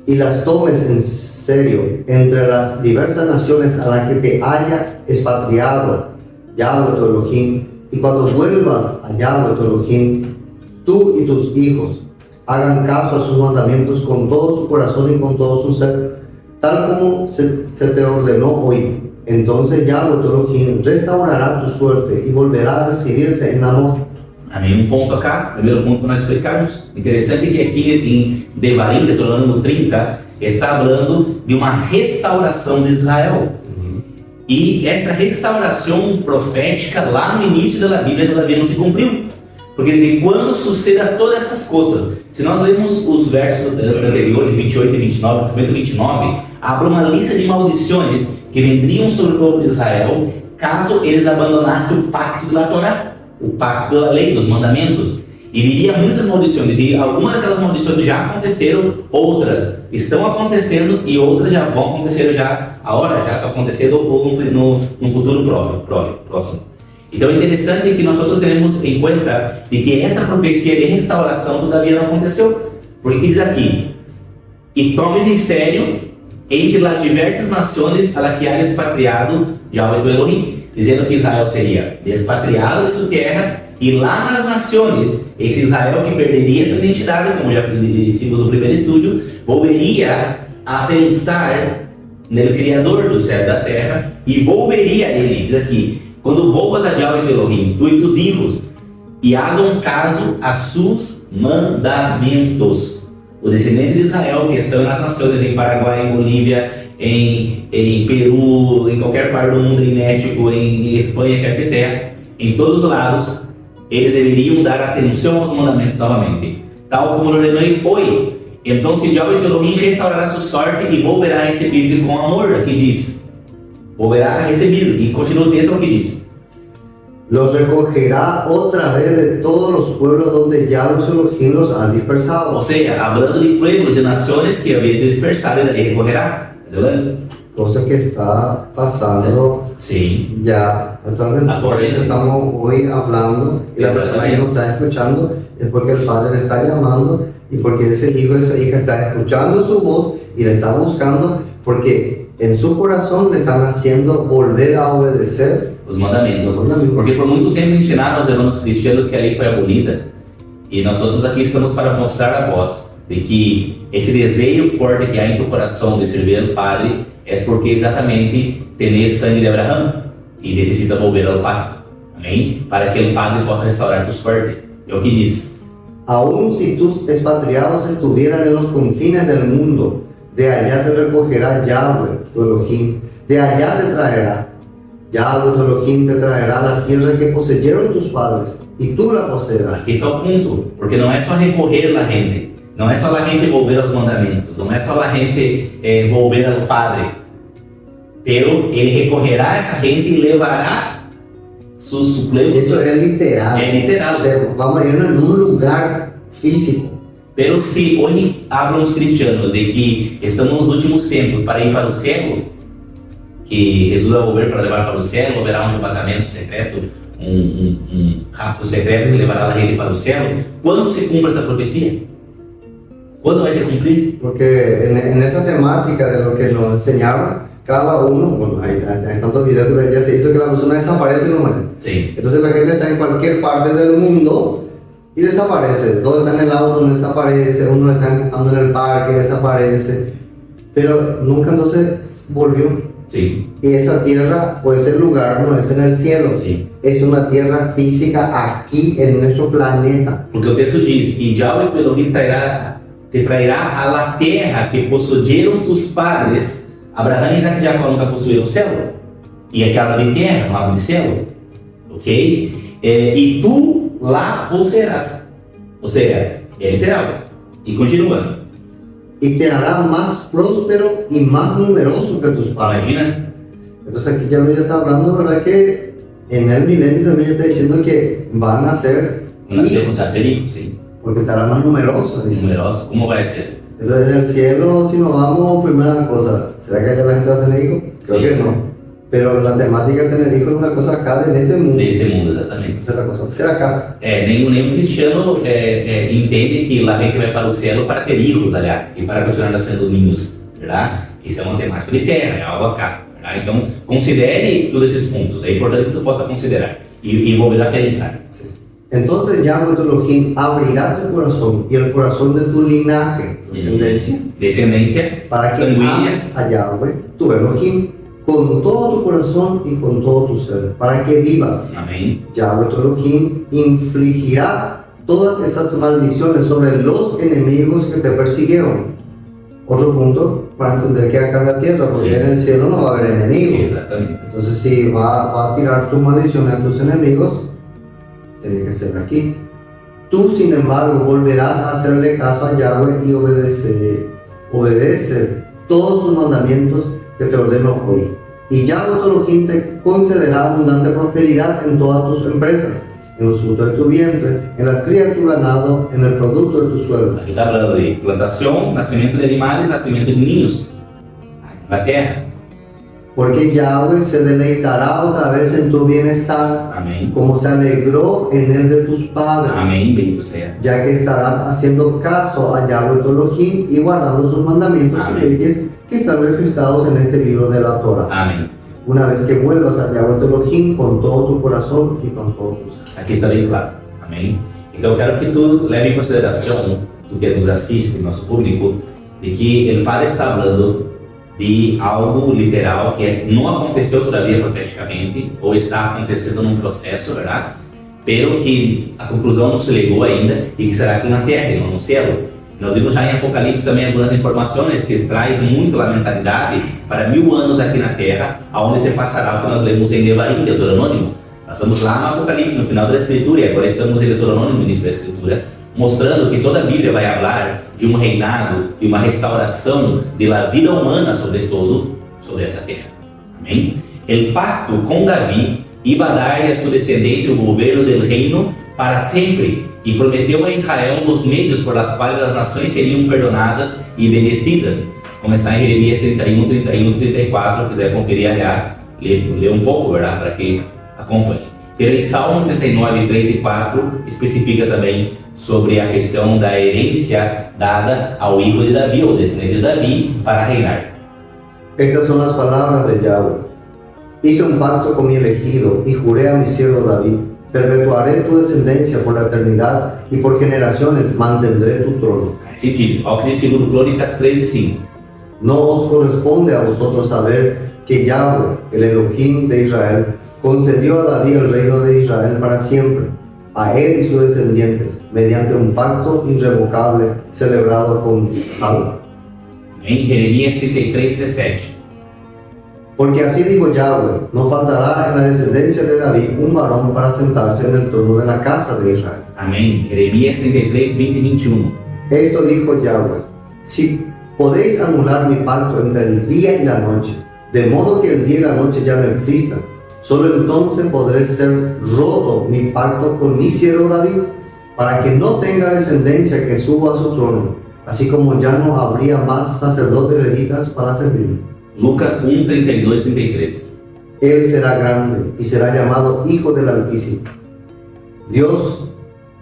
y las tomes en serio entre las diversas naciones a las que te haya expatriado Yahweh tu Elohim, y cuando vuelvas a Yahweh tu Elohim, tú y tus hijos hagan caso a sus mandamientos con todo su corazón y con todo su ser, tal como se te ordenó hoy. Entonces Yahweh tu Elohim restaurará tu suerte y volverá a recibirte en amor. Amém. Ponto acá, primeiro ponto para nós explicarmos. Interessante que aqui em Devarim, Deuteronômio 30, está falando de uma restauração de Israel. E essa restauração profética lá no início da Bíblia todavia não se cumpriu. Porque de quando suceda todas essas coisas, se nós lemos os versos anteriores, 28 e 29, principalmente 29, abre uma lista de maldições que vendriam sobre o povo de Israel caso eles abandonassem o pacto da Torá, o pacto da lei, dos mandamentos. E viria muitas maldições, e algumas daquelas maldições já aconteceram, outras estão acontecendo e outras já vão acontecer agora já está acontecendo ou no futuro próximo. Então é interessante que nós temos em conta de que essa profecia de restauração todavia não aconteceu, porque diz aqui, e tomes em sério entre as diversas nações a las que há expatriado Yahweh tu Elohim, dizendo que Israel seria despatriado de sua terra, e lá nas nações, esse Israel que perderia sua identidade, como já dissemos no primeiro estudo, volveria a pensar no Criador do céu e da terra, e volveria a ele, diz aqui, quando volvas a Yahweh tu Elohim, tu e tus hijos, e hagam caso a seus mandamentos. Os descendentes de Israel que estão nas nações, em Paraguai, em Bolívia, em Peru, em qualquer parte do mundo, em México, em Espanha, quer que seja, em todos os lados, eles deveriam dar atenção aos mandamentos novamente, tal como ordenou hoje. Então, se Yahweh tu Elohim restaurará sua sorte e volverá a receber com amor, aqui diz. Volverá a receber, e continua o texto que diz. Los recogerá otra vez de todos los pueblos donde Yahweh su Elohim los ha dispersado. Ou seja, hablando de pueblos e nações que havia sido dispersadas, ele recorrerá. ¿Entendeu? Cosa que está pasando Sim. ya actualmente. Por eso estamos hoy hablando y la persona que nos está escuchando es porque el Padre le está llamando y porque ese hijo esa hija está escuchando su voz y le está buscando porque en su corazón le están haciendo volver a obedecer os mandamentos. Porque por muito tempo ensinaram aos irmãos cristianos que a lei foi abolida e nós outros aqui estamos para mostrar a vós de que esse desejo forte que há em teu coração de servir ao Padre é porque exatamente tem sangue de Abraão e necessita volver ao pacto. Amém? Para que o Padre possa restaurar tu suerte. É o que diz. Aún si tus expatriados estuvieran en los confines del mundo, de allá te recogerá Yahweh tu Elohim, de allá te traerá. Yahweh tu Elohim te traerá la tierra que poseyeron tus padres, y tú la poseerás. Aqui está o ponto, porque não é só recorrer a gente, não é só a gente volver aos mandamentos, não é só a gente volver ao Padre, pero ele recorrerá a essa gente e levará sus pueblos. Eso es literal. É literal. O sea, vamos a irnos en un lugar físico. Pero se hoje hablam os cristianos de que estamos nos últimos tempos para ir para o céu, que Jesus vai volver para levar para o céu, haverá um arrebatamento secreto, um rapto secreto que levará a gente para o céu. Quando se cumpre essa profecia? Quando vai se cumprir? Porque en esa temática de lo que nos enseñaron, cada uno, bueno, hay tantos videos que ya se hizo que la persona desaparece nomás. Sí. Entonces la gente está en cualquier parte del mundo y desaparece. Todos están en el auto, no desaparece, uno está andando en el parque, desaparece. Pero nunca entonces volvió. Sí. Y esa tierra o ese lugar no es en el cielo. Sí. Es una tierra física aquí en nuestro planeta. Porque o texto diz, e Yahweh tu Elohim te trairá a la terra que possuyeron tus padres, Abraão, Isaac e Jacó nunca possuíram o céu. E aqui habla de terra, não habla de céu. Ok? E tu lá possuirás. Ou seja, é literal. E continuando. Y te hará más próspero y más numeroso que tus padres. Imagina? Entonces aquí ya lo está hablando, ¿verdad? Que en el milenio también está diciendo que van a ser Nascemos a ser hijos, sim. porque estará más numeroso. dice. Numerosos. Como vai ser? Entonces en el cielo, si nos vamos, primera cosa, ¿será que allá la gente va a tener hijos? Creo Sí. que no. Pero la temática de tener hijos es una cosa acá en este mundo. Nesse mundo, exatamente. Esa es la cosa. Será acá. Nenhum cristiano entende que la gente vai para o céu para ter hijos, aliás, e para continuar nascendo ninhos, verdade? Isso é uma temática de terra, é algo acá, verdade? Então, considere todos esses pontos, é importante que tu possa considerar e volver a pensar. Entonces Yahweh tu Elohim abrirá tu corazón y el corazón de tu linaje, tu descendencia, Descendência para que sanguínea, ames a Yahweh tu Elohim con todo tu corazón y con todo tu ser, para que vivas. amém? Yahweh tu Elohim infligirá todas esas maldiciones sobre los enemigos que te persiguieron. Otro punto para entender que acá en la tierra, porque Sí. en el cielo no va a haber enemigos. Exatamente. Entonces si va a tirar tus maldiciones a tus enemigos, tiene que ser aquí. Tú, sin embargo, volverás a hacerle caso a Yahweh y obedece todos sus mandamientos que te ordeno hoy. Y Yahweh tu Elohim te concederá abundante prosperidad en todas tus empresas, en los frutos de tu vientre, en las crías de tu ganado, en el producto de tu suelo. Aqui está falando de plantação, nascimento de animais, nascimento de ninhos na terra. Porque Yahweh se deleitará otra vez en tu bienestar, Amém. como se alegró en el de tus padres. Amém, bendito seja. Ya que estarás haciendo caso a Yahweh tu Elohim y guardando sus mandamientos y Amén. leyes que están registrados en este libro de la Torah. Amém. Una vez que vuelvas a Yahweh tu Elohim con todo tu corazón y con todo tu ser. Aqui está bem claro. Amém? Então, eu quero que tu leve em consideração, tu que nos assiste, nosso público, de que o Padre está falando de algo literal que não aconteceu todavia profeticamente, ou está acontecendo num processo, verdade? Pero que a conclusão não se legou ainda e que será aqui na terra e não no céu. Nós vimos já em Apocalipse também algumas informações que traz muito a mentalidade para 1000 anos aqui na terra, aonde se passará o que nós lemos em Devarim, Deuteronômio. Nós estamos lá no Apocalipse, no final da Escritura, e agora estamos em Deuteronômio, no início da Escritura, mostrando que toda a Bíblia vai falar de um reinado e uma restauração da vida humana, sobretudo, sobre essa terra. Amém? O pacto com Davi iba a dar-lhe a seu descendente o governo del reino para sempre, e prometeu a Israel os meios por as quais as nações seriam perdonadas e bendecidas, como está em Jeremias 31, 31, 34, quiser conferir allá, ler um pouco, verdade, para que acompanhe. Pero em Salmo 39, 3 e 4, especifica também sobre a questão da herência dada ao hijo de Davi, ou descendente de Davi, para reinar. Estas son las palabras de Yahweh. Hice un pacto con mi elegido y juré a mi siervo David. Perpetuaré tu descendencia por la eternidad y por generaciones mantendré tu trono. Se diz, ao que diz segundo Crônicas 3 e 5. No os corresponde a vosotros saber que Yahweh, el Elohim de Israel, concedió a David el reino de Israel para siempre, a él y sus descendientes, mediante un pacto irrevocable celebrado con salvo. Em Jeremias 33, 17. Porque así dijo Yahweh, no faltará en la descendencia de David un varón para sentarse en el trono de la casa de Israel. Amém. Jeremias 33, 20 e 21. Esto dijo Yahweh, si podéis anular mi pacto entre el día y la noche, de modo que el día y la noche ya no existan, solo entonces podré ser roto mi pacto con mi siervo David, para que no tenga descendencia que suba a su trono, así como ya no habría más sacerdotes levitas para servirme. Lucas 1, 32 e 33. Él será grande y será llamado Hijo del Altísimo. Dios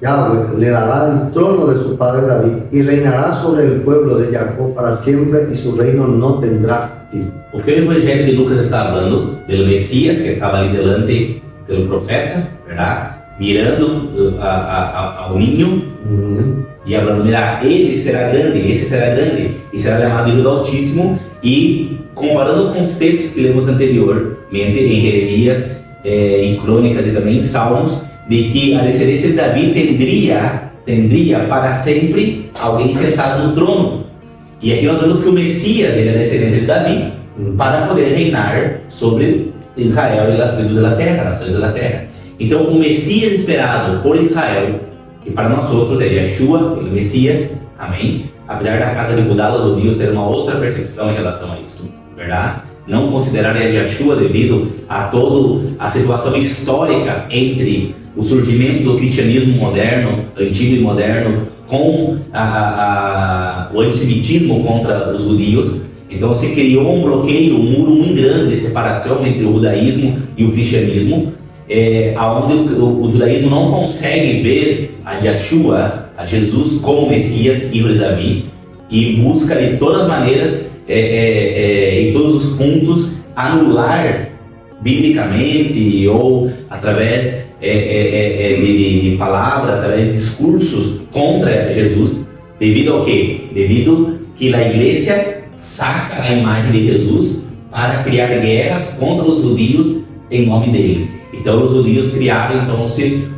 Yahweh le dará el trono de su padre David y reinará sobre el pueblo de Jacob para siempre y su reino no tendrá fin. O que o Evangelho de Lucas está falando do Messias que estava ali delante pelo profeta, verdade? Mirando ao ninho e falando, mira, ele será grande, esse será grande e será chamado Filho do Altíssimo, e comparando com os textos que lemos anteriormente em Jeremias, em Crônicas e também em Salmos, de que a descendência de Davi tendria para sempre alguém sentado no trono. E aqui nós vemos que o Messias, ele é descendente de Davi, para poder reinar sobre Israel e as tribos da terra, nações da terra. Então o Messias esperado por Israel, que para nós outros é Yeshua, o Messias, amém? Apesar da casa de Judá, os judeus terem uma outra percepção em relação a isso, verdade? Não considerarem a Yeshua devido a toda a situação histórica entre o surgimento do cristianismo moderno, antigo e moderno, com o antissemitismo contra os judeus. Então se criou um bloqueio, um muro muito grande de separação entre o judaísmo e o cristianismo, onde o judaísmo não consegue ver a Yeshua, a Jesus, como Messias, filho de Davi, e busca de todas as maneiras, em todos os pontos, anular biblicamente ou através de palavras, através de discursos contra Jesus, devido ao quê? Devido que a igreja saca a imagem de Jesus para criar guerras contra os judeus em nome dele. Então os judeus criaram então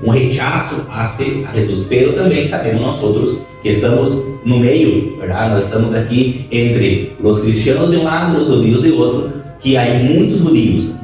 um rechaço a Jesus. Pero também sabemos nós outros que estamos no meio, verdade? Nós estamos aqui entre os cristianos de um lado e os judeus de outro, que há muitos judeus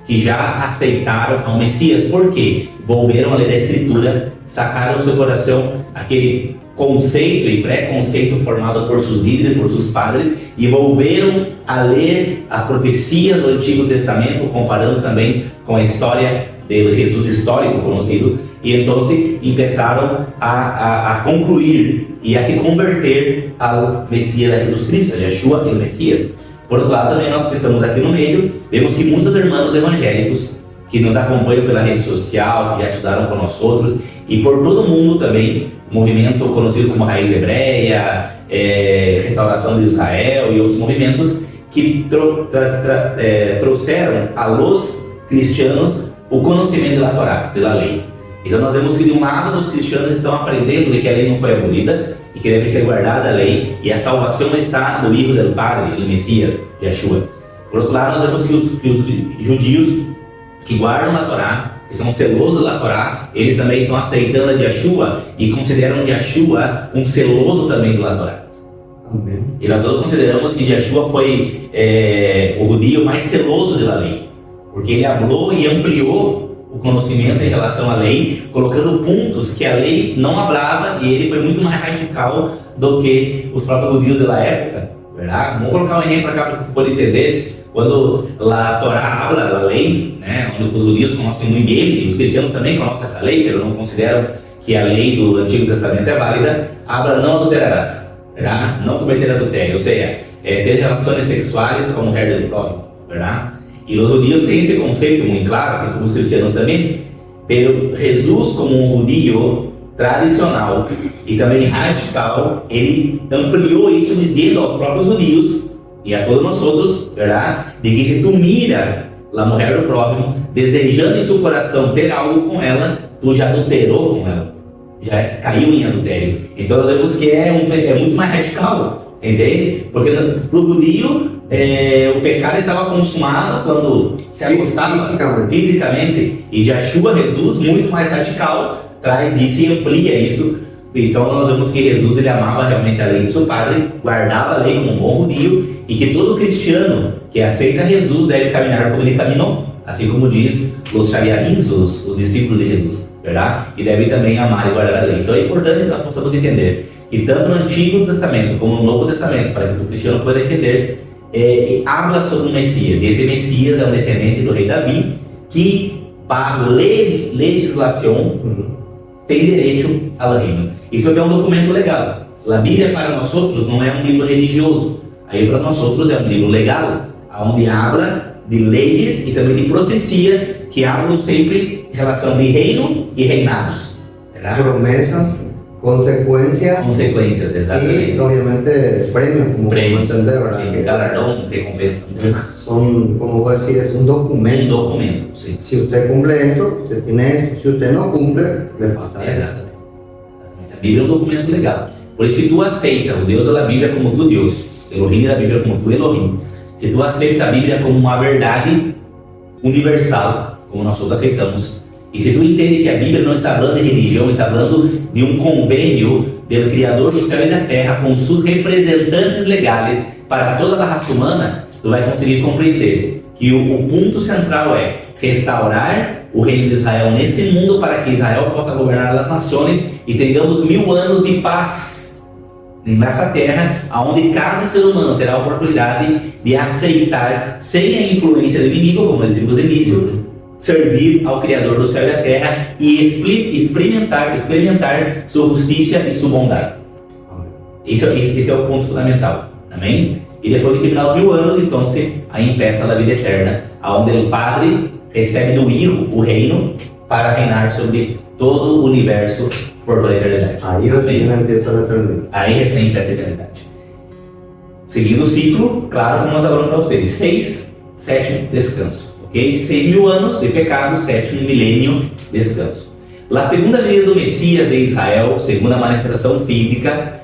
que já aceitaram ao Messias. Por quê? Volveram a ler a Escritura, sacaram do seu coração aquele conceito e preconceito formado por seus líderes, por seus padres, e volveram a ler as profecias do Antigo Testamento, comparando também com a história de Jesus histórico conhecido, e então começaram a concluir e a se converter ao Messias, a Jesus Cristo, a Yeshua, o Messias. Por outro lado, também nós que estamos aqui no meio, vemos que muitos irmãos evangélicos que nos acompanham pela rede social, que já estudaram com nós outros, e por todo o mundo também, movimento conhecido como Raiz Hebreia, Restauração de Israel e outros movimentos que trouxeram a los cristianos o conhecimento da Torá, da lei. Então nós vemos que de um lado os cristianos estão aprendendo de que a lei não foi abolida e que deve ser guardada a lei, e a salvação está no Filho do Padre, no Messias, Yeshua. Por outro lado, nós vemos que os judeus que guardam a Torá, que são celosos da Torá, eles também estão aceitando a Yeshua e consideram Yeshua um celoso também da Torá. Amém. E nós todos consideramos que Yeshua foi o judeu mais celoso da lei, porque ele falou e ampliou o conhecimento em relação à lei, colocando pontos que a lei não falava, e ele foi muito mais radical do que os próprios judeus da época, verdade? Vamos colocar um exemplo para cá para que possa entender. Quando a Torá habla da lei, né, onde os judeus conhecem muito bem, e os cristianos também conhecem essa lei, mas não consideram que a lei do Antigo Testamento é válida, habla não adulterarás, verdade? Não cometer adultério, ou seja, ter relações sexuais com a mulher do próximo, verdade? E os judeus têm esse conceito muito claro, assim como os cristianos também, pero Jesus, como um judeu tradicional e também radical, ele ampliou isso dizendo aos próprios judeus e a todos nós outros, verdade? De que se tu mira a mulher do próximo, desejando em seu coração ter algo com ela, tu já adulterou com ela, já caiu em adultério. Então nós vemos que é muito mais radical, entende? Porque para o judeu o pecado estava consumado quando se acostava fisicamente, e Yeshua, Jesus, muito mais radical, traz isso e amplia isso. Então nós vemos que Jesus ele amava realmente a lei do seu Padre, guardava a lei como um bom judeu, e que todo cristiano que aceita Jesus deve caminhar como ele caminhou, assim como diz os shariarins, os discípulos de Jesus, verdade? E deve também amar e guardar a lei. Então é importante que nós possamos entender que tanto no Antigo Testamento como no Novo Testamento, para que o cristiano possa entender, habla sobre o Messias. E esse Messias é um descendente do rei Davi, que para legislação tem direito ao reino. Isso aqui é um documento legal. A Bíblia para nós outros não é um livro religioso. Aí para nós outros é um livro legal, onde habla de leis e também de profecias que hablam sempre em relação de reino e reinados. ¿verdad? promesas, consecuencias Consecuencias, y exatamente. obviamente premios, como Premios, podemos entender, ¿verdad? sim, Que galardão, recompensa. son, como voy a decir, es un documento. Documento, sim. Si usted cumple esto, usted tiene esto. Si usted no cumple, le pasa esto. Exatamente. A Bíblia é um documento legal. Por isso, se tu aceita o Deus da Bíblia como tu Deus, Elohim da Bíblia como tu Elohim, se tu aceita a Bíblia como uma verdade universal, como nós todos aceitamos, e se tu entende que a Bíblia não está falando de religião, está falando de um convênio do Criador do céu e da terra com seus representantes legais para toda a raça humana, tu vai conseguir compreender que o ponto central é restaurar o reino de Israel nesse mundo para que Israel possa governar as nações e tenhamos 1000 anos de paz nessa terra, onde cada ser humano terá a oportunidade de aceitar, sem a influência do inimigo, como eu disse no início, servir ao Criador do céu e da terra e experimentar sua justiça e sua bondade. Esse é o ponto fundamental. Amém? E depois de terminar os 1000 anos, então aí empieza a vida eterna, onde o Padre recebe do Hijo o reino para reinar sobre todo o universo por toda a eternidade. Ahí recién empieza la eternidad. Aí recém empieza a eternidade. Seguindo o ciclo, claro, como nós falamos para vocês, 6, 7, descanso. Ok? 6.000 anos de pecado, 7 milênio, descanso. A segunda vinda do Messias de Israel, segunda manifestação física,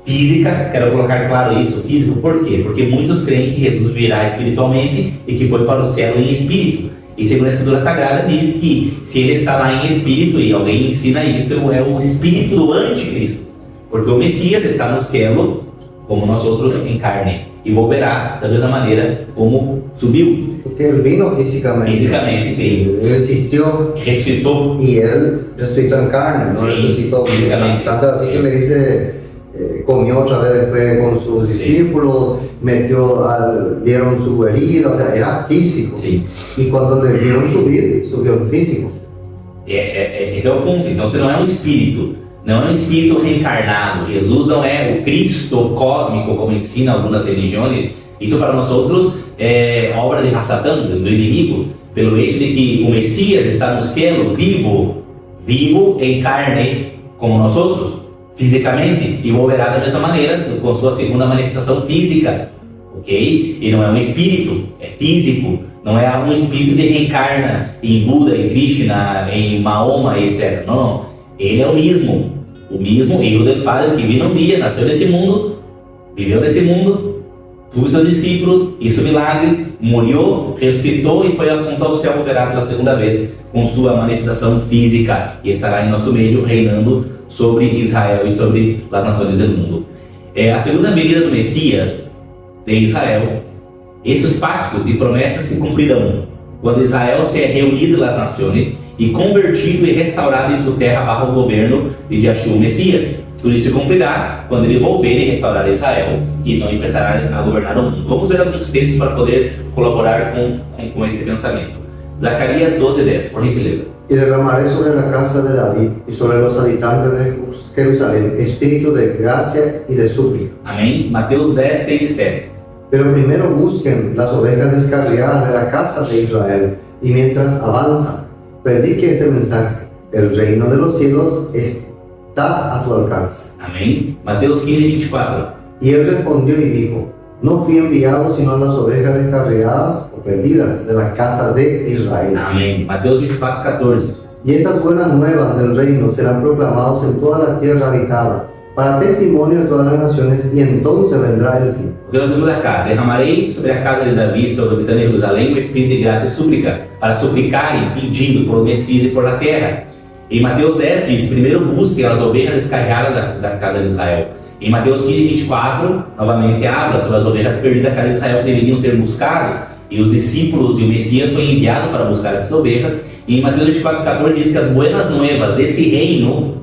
quero colocar claro isso, físico, por quê? Porque muitos creem que Jesus virá espiritualmente e que foi para o céu em espírito. E segundo a Escritura Sagrada diz que se ele está lá em espírito e alguém ensina isso, é o espírito do anticristo. Porque o Messias está no céu, como nós outros, em carne. E volverá da mesma maneira como subiu. Porque él vino físicamente. Físicamente, sim. Él existió Ressuscitou. y él resucitó en carne, no Sí, resucitó físicamente. tanto así que le dice, comió otra vez después con sus Sí. discípulos, vieron su herida, o sea, era físico. Sim. Y cuando le vieron subir, subió en físico. Esse é o ponto. Então você não é um espírito. Não é um espírito reencarnado. Jesus não é o Cristo cósmico, como ensina algumas religiões. Isso para nós outros é obra de Satã, do inimigo, pelo hecho de que o Messias está no céu vivo em carne, como nós outros, fisicamente, e volverá da mesma maneira com sua segunda manifestação física, ok? E não é um espírito, é físico. Não é um espírito que reencarna em Buda, em Krishna, em Mahoma, etc. Não. Ele é o mesmo Hijo del Padre que vino um dia, nasceu nesse mundo, viveu nesse mundo, tuvo seus discípulos, hizo milagres, morreu, ressuscitou e foi assunto ao céu, voltará pela segunda vez com sua manifestação física e estará em nosso meio reinando sobre Israel e sobre as nações do mundo. A segunda venida do Messias de Israel, esses pactos e promessas se cumprirão quando Israel se reunido das nações e convertido e restaurado em sua terra bajo o governo de Yahshua o Messias. Tudo isso se cumprirá quando ele volver e restaurar Israel e então começará a governar o mundo. Vamos ver alguns textos para poder colaborar com esse pensamento. Zacarias 12:10, por gentileza. Y derramaré sobre la casa de David y sobre los habitantes de Jerusalén espíritu de gracia y de súplica. Amém? Mateus 10, 6 e 7. Pero primero busquen las ovejas descarriadas de la casa de Israel y mientras avanzan, predique este mensaje: el reino de los cielos está a tu alcance. Amém? Mateus 15, 24. Y él respondió y dijo: no fui enviado sino a las ovejas descarriadas o perdidas de la casa de Israel. Amém. Mateus 24, 14. Y estas buenas nuevas del reino serán proclamados en toda la tierra habitada, para testimonio de todas las naciones, y entonces vendrá el fin. O que nós vemos acá? Derramarei sobre a casa de Davi, sobre o habitante de Jerusalém, o espírito de graça e súplica, para suplicarem, pedindo por Messias e por a terra. Em Mateus 10 diz: primeiro busquem as ovelhas descarregadas da casa de Israel. Em Mateus 15, 24, novamente habla sobre as ovelhas perdidas da casa de Israel que deveriam ser buscadas, e os discípulos e o Messias foi enviado para buscar essas ovelhas. E em Mateus 24, 14 diz que as buenas novas desse reino,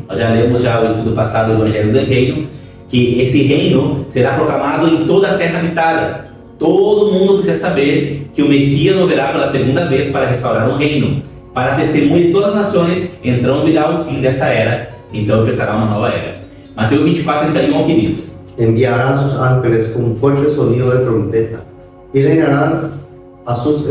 nós já lemos o estudo passado do Evangelho do Reino, que esse reino será proclamado em toda a terra habitada. Todo mundo precisa saber que o Messias volverá pela segunda vez para restaurar um reino, para testemunho de todas as nações. Então virá o fim dessa era, então começará uma nova era. Mateus 24, 31, que diz: enviará a sus ángeles con fuerte sonido de trompeta y reunirán a sus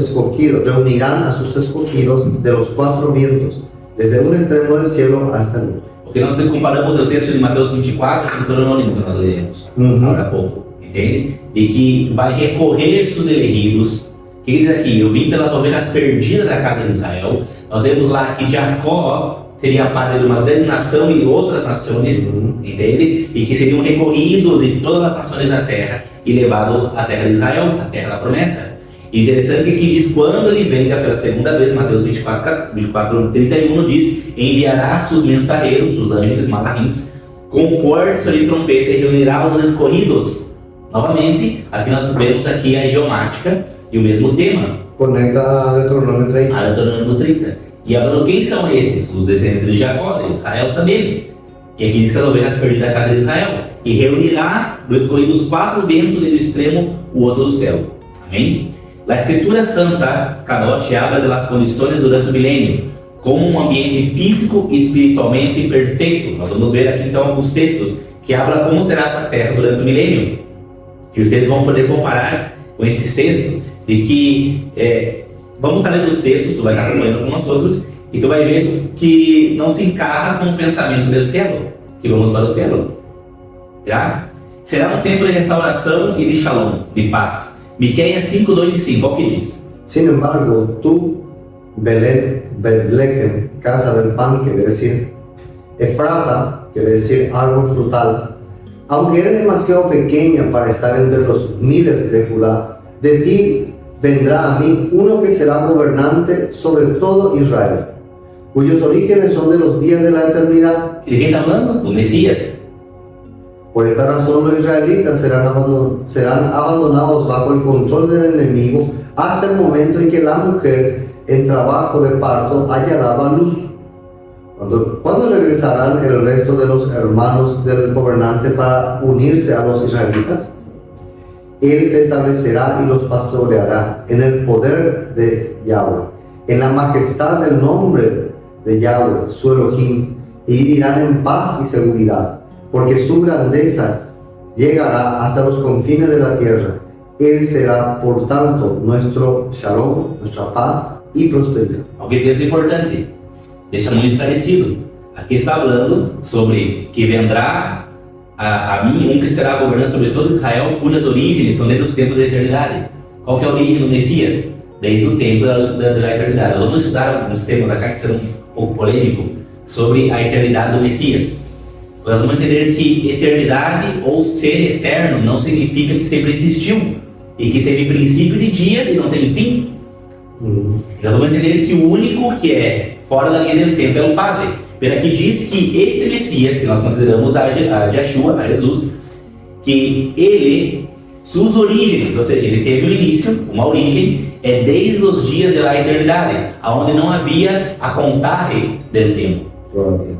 escogidos de los 4 vientos, desde un extremo del cielo hasta el otro. Porque nós comparamos o texto de Mateus 24 com o Deuteronômio que nós lemos agora há pouco, entende? De que vai recorrer seus elegidos. O que diz aqui? Eu vim pelas ovelhas perdidas da casa de Israel. Nós vemos lá que Jacó seria padre de uma grande nação e outras nações, entende? E que seriam recorridos de todas as nações da terra e levados à terra de Israel, a terra da promessa. Interessante que diz, quando ele venga pela segunda vez, Mateus 24, 31 diz, enviará seus mensageiros, os ângeles malachins, com forte som de trompeta e reunirá os escolhidos. Novamente, aqui nós vemos aqui a idiomática e o mesmo tema. Conecta a Deuteronômio 30. A Deuteronômio 30. E agora, quem são esses? Os descendentes de Jacó, de Israel também. E aqui diz que as ovelhas perdidas da casa de Israel. E reunirá dos escolhidos 4 ventos do extremo, o outro do céu. Amém? La Escritura Santa, Kadosh, habla de las condições durante o milênio, como um ambiente físico e espiritualmente perfeito. Nós vamos ver aqui então alguns textos que hablam como será essa terra durante o milênio. E vocês vão poder comparar com esses textos, de que, vamos ler os textos, tu vai estar acompanhando com nós outros, e tu vai ver que não se encarra com o pensamento do céu, que vamos para o céu. Já? Será um tempo de restauração e de shalom, de paz. Miqueias 5, 2 e 5, olha o que diz. Sin embargo, tú, Belén, Betlehem, casa del pan, quiere decir, Efrata, quiere decir árbol frutal, aunque eres demasiado pequeña para estar entre los miles de Judá, de ti vendrá a mí uno que será gobernante sobre todo Israel, cuyos orígenes son de los días de la eternidad. ¿Y de quién está hablando? Do Mesías. Por esta razón los israelitas serán abandonados bajo el control del enemigo hasta el momento en que la mujer en trabajo de parto haya dado a luz. ¿Cuándo regresarán el resto de los hermanos del gobernante para unirse a los israelitas? Él se establecerá y los pastoreará en el poder de Yahweh, en la majestad del nombre de Yahweh, su Elohim, y vivirán en paz y seguridad, porque su grandeza llegará hasta los confines de la tierra. Él será, por tanto, nuestro shalom, nuestra paz y prosperidad. Algo que é importante, deixa muito esclarecido. Aqui está falando sobre que vendrá a mim que será governando sobre todo Israel, cujas origens são desde os tempos da eternidade. Qual que é a origem do Messias? Desde o tempo da eternidade. Nós vamos estudar alguns temas da cá que serão um pouco polêmicos sobre a eternidade do Messias. Nós vamos entender que eternidade ou ser eterno não significa que sempre existiu e que teve princípio de dias e não tem fim. Nós vamos entender que o único que é fora da linha do tempo é o Padre. Pero aqui diz que esse Messias, que nós consideramos a Yeshua, a Jesus, que ele, suas origens, ou seja, ele teve um início, uma origem, é desde os dias da eternidade, onde não havia a contagem do tempo.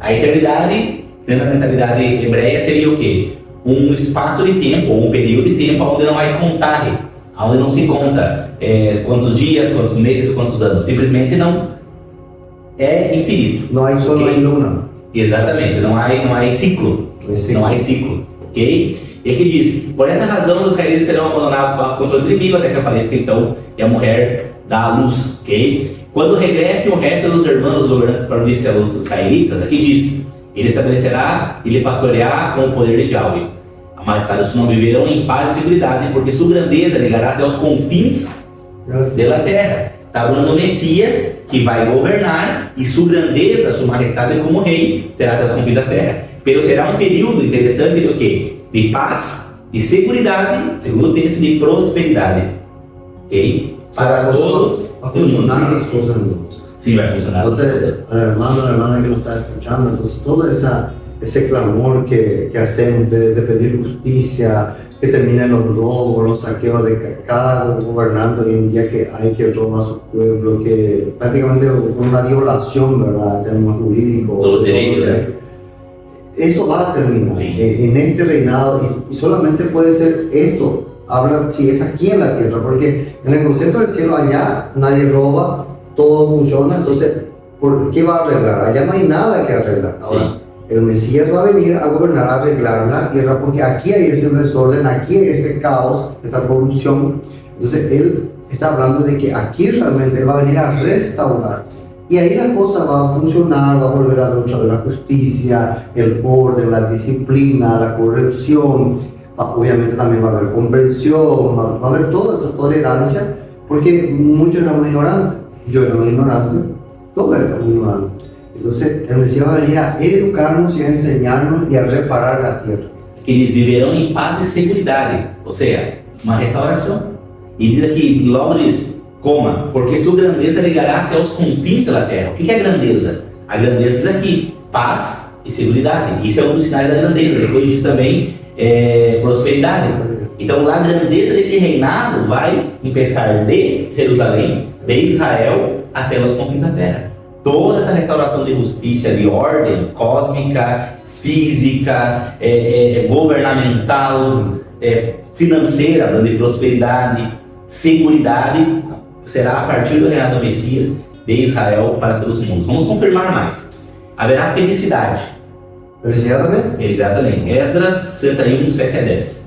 A eternidade, dentro da mentalidade hebreia, seria o quê? Um espaço de tempo, ou um período de tempo onde não há contagem, onde não se conta quantos dias, quantos meses, quantos anos, simplesmente não é infinito. Não há sol, não há luna. Exatamente, não há ciclo. Não há ciclo, ok? E aqui diz, por essa razão os israelitas serão abandonados para o controle inimigo até que apareça então e a mulher dá a luz, ok? Quando regresse o resto dos irmãos governantes para unir-se aos israelitas, aqui diz, ele estabelecerá e lhe pastoreará com o poder de Yahweh. A majestade do seu nome viverão em paz e seguridade, porque sua grandeza ligará até os confins da terra. Está falando do Messias, que vai governar, e sua grandeza, sua majestade como rei, terá até os confins da terra. Pero será um período interessante do quê? De paz, de seguridade, segundo o texto, de prosperidade. Ok? Para todos. Va a funcionar las cosas en Dios. Sí, va a funcionar. Entonces, hermano, hermana que nos está escuchando, entonces todo ese clamor que hacemos de pedir justicia, que terminen los robos, los saqueos de cada gobernante hoy en día que hay que robar a su pueblo, que prácticamente una violación, ¿verdad?, tenemos jurídico. Todos los derechos. Eso va a terminar en este reinado y solamente puede ser esto. Habla si es aquí en la tierra, porque en el concepto del cielo allá nadie roba, todo funciona, entonces ¿por qué va a arreglar? Allá no hay nada que arreglar. Ahora, el Mesías va a venir a gobernar, a arreglar la tierra, porque aquí hay ese desorden, aquí hay este caos, esta corrupción. Entonces él está hablando de que aquí realmente él va a venir a restaurar Y ahí la cosa va a funcionar, va a volver a luchar de la justicia, el orden, la disciplina, la corrección. Obviamente también va a haber comprensión, va a haber toda esa tolerancia, porque muchos éramos ignorantes. Yo era un ignorante, todos éramos ignorantes. Entonces el Mesías va a venir a educarnos y a enseñarnos y a reparar la tierra. Que eles viverão em paz e seguridade, ou seja, uma restauração. E diz aqui, logo diz, coma, porque sua grandeza ligará até os confins da terra. O que é a grandeza? A grandeza diz aqui, paz e seguridade. Isso é um dos sinais da grandeza. Depois diz também prosperidade. Então lá a grandeza desse reinado vai começar de Jerusalém, de Israel, até os confins da terra. Toda essa restauração de justiça, de ordem cósmica, física, governamental, financeira, de prosperidade, seguridade, será a partir do reinado do Messias de Israel para todos os mundos. Vamos confirmar mais. Haverá felicidade. Felicidade também? Felicidade também. Esdras 61, 7 a 10.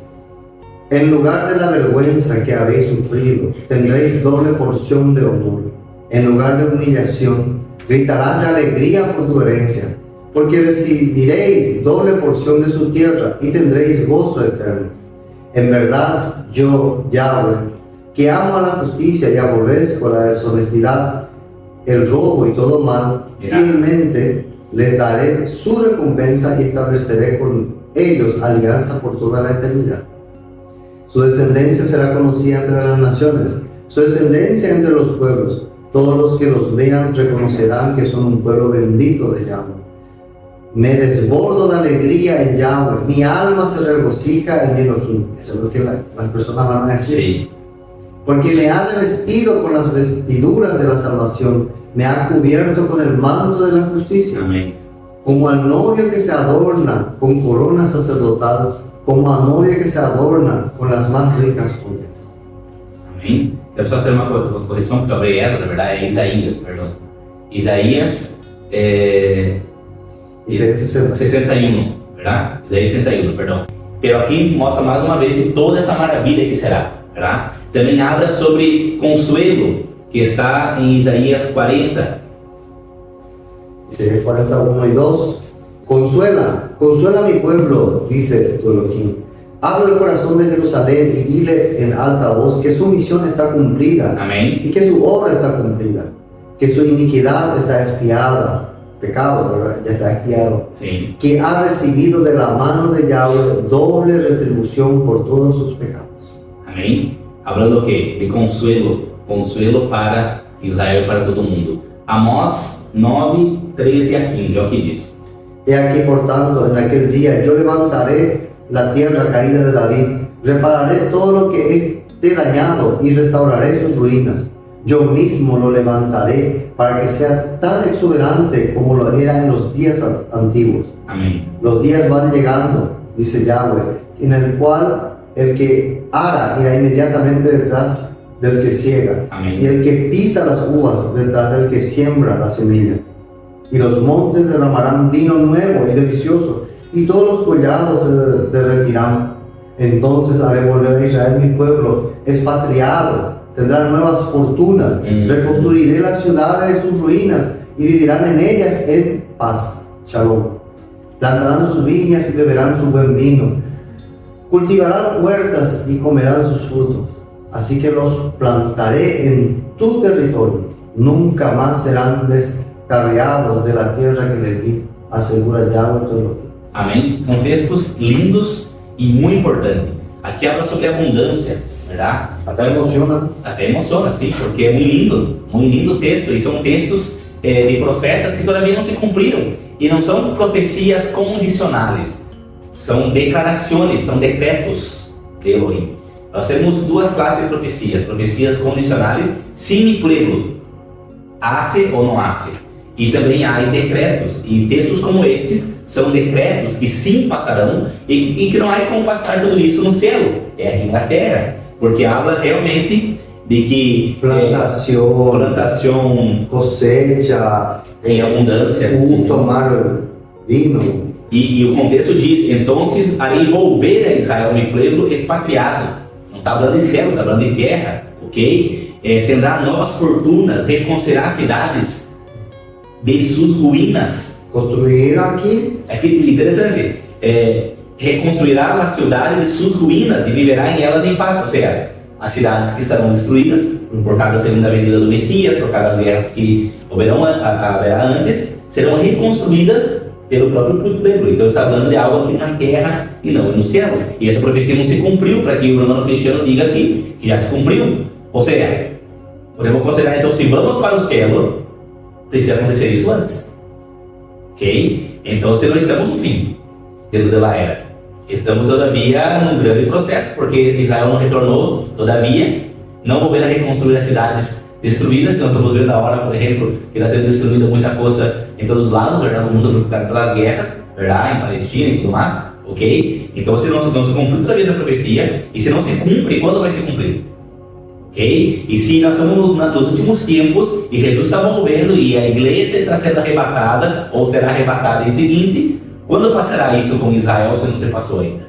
En lugar de la vergüenza que habéis sufrido, tendréis doble porción de honor. En lugar de humillación, gritarás de alegría por tu herencia, porque recibiréis doble porción de su tierra y tendréis gozo eterno. En verdad, yo, Yahweh, que amo a la justicia y aborrezco la deshonestidad, el robo y todo mal, fielmente les daré su recompensa y estableceré con ellos alianza por toda la eternidad. Su descendencia será conocida entre las naciones, su descendencia entre los pueblos. Todos los que los vean reconocerán que son un pueblo bendito de Yahweh. Me desbordo de alegría en Yahweh, mi alma se regocija en Elohim. Eso es lo que las personas van a decir. Sí. Porque me ha revestido con las vestiduras de la salvación, me ha cubierto con el manto de la justicia. Amém. Como al novio que se adorna con corona sacerdotal, como a novia que se adorna con las más ricas joyas. Amém. Quero só fazer uma correção, porque eu falei Esdras, na verdade é Isaías, perdão. Isaías 61, verdade? Isaías 61, perdão. Pero aqui mostra mais uma vez toda essa maravilha que será, verdade? Também habla sobre consuelo, que está em Isaías 40. Isaías 41 y 2. Consuela, consuela a mi pueblo, dice tu Elohim. Habla el corazón de Jerusalén y dile en alta voz que su misión está cumplida. Amén. Y que su obra está cumplida. Que su iniquidad está expiada. Pecado, ¿verdad? Ya está expiado. Sí. Que ha recibido de la mano de Yahweh doble retribución por todos sus pecados. Amém. Hablando que de consuelo para Israel, para todo mundo. Amós 9, 13 a 15, é o que diz. He aquí, por tanto, en aquel día yo levantaré la tierra caída de David, repararé todo lo que esté dañado y restauraré sus ruinas. Yo mismo lo levantaré para que sea tan exuberante como lo era en los días antiguos. Amém. Los días van llegando, dice Yahweh, en el cual el que ara irá inmediatamente detrás del que ciega, Amén. y el que pisa las uvas detrás del que siembra la semilla. Y los montes derramarán vino nuevo y delicioso, y todos los collados se derretirán. Entonces haré volver a Israel mi pueblo expatriado, tendrán nuevas fortunas, reconstruiré las ciudades de sus ruinas y vivirán en ellas en paz. Shalom. Plantarán sus viñas y beberán su buen vino. Cultivarán huertas y comerán sus frutos. Así que los plantaré en tu territorio. Nunca más serán descarriados de la tierra que les di, asegura Yahweh tu Elohim. Amém. São textos lindos e muito importantes. Aqui habla sobre abundância, verdade? Até emociona, sim, porque é muito lindo o texto. E são textos de profetas que todavia não se cumpriram. E não são profecias condicionais. São declarações, são decretos de Elohim. Nós temos duas classes de profecias. Profecias condicionais, sim e pleno. Hace ou não hace. E também há decretos. E textos como estes são decretos que sim passarão e que não há como passar tudo isso no céu. É aqui na terra. Porque habla realmente de que plantação, cosecha, em abundância, tomar vino. E o contexto diz: então harei volver a Israel meu povo expatriado. Não está falando de céu, está falando de terra, ok? Tendrá novas fortunas, reconstruirá cidades de sus ruínas. Construir aquí, É que interessante. Reconstruirá a cidade de suas ruínas e viverá em elas em paz. Ou seja, as cidades que estarão destruídas por causa da segunda venida do Messias, por causa das guerras que haverá antes, serão reconstruídas pelo próprio pueblo. Então está falando de algo aqui na terra e não no céu. E essa profecia não se cumpriu, para que o irmão cristiano diga aqui que já se cumpriu. Ou seja, podemos considerar então, se vamos para o céu, precisa acontecer isso antes. Ok? Então, se não estamos no fim dentro da era, estamos todavia num grande processo, porque Israel não retornou, todavia não volveram a reconstruir as cidades destruídas, que nós estamos vendo agora, por exemplo, que está sendo destruída muita coisa em todos os lados, verdade, no mundo pelas guerras, verdade, em Palestina e tudo mais, ok? Então, se não se cumpre outra vez a profecia, e se não se cumpre, quando vai se cumprir? Ok? E se nós estamos nos últimos tempos, e Jesus está volvendo, e a igreja está sendo arrebatada, ou será arrebatada em seguinte, quando passará isso com Israel, se não se passou ainda?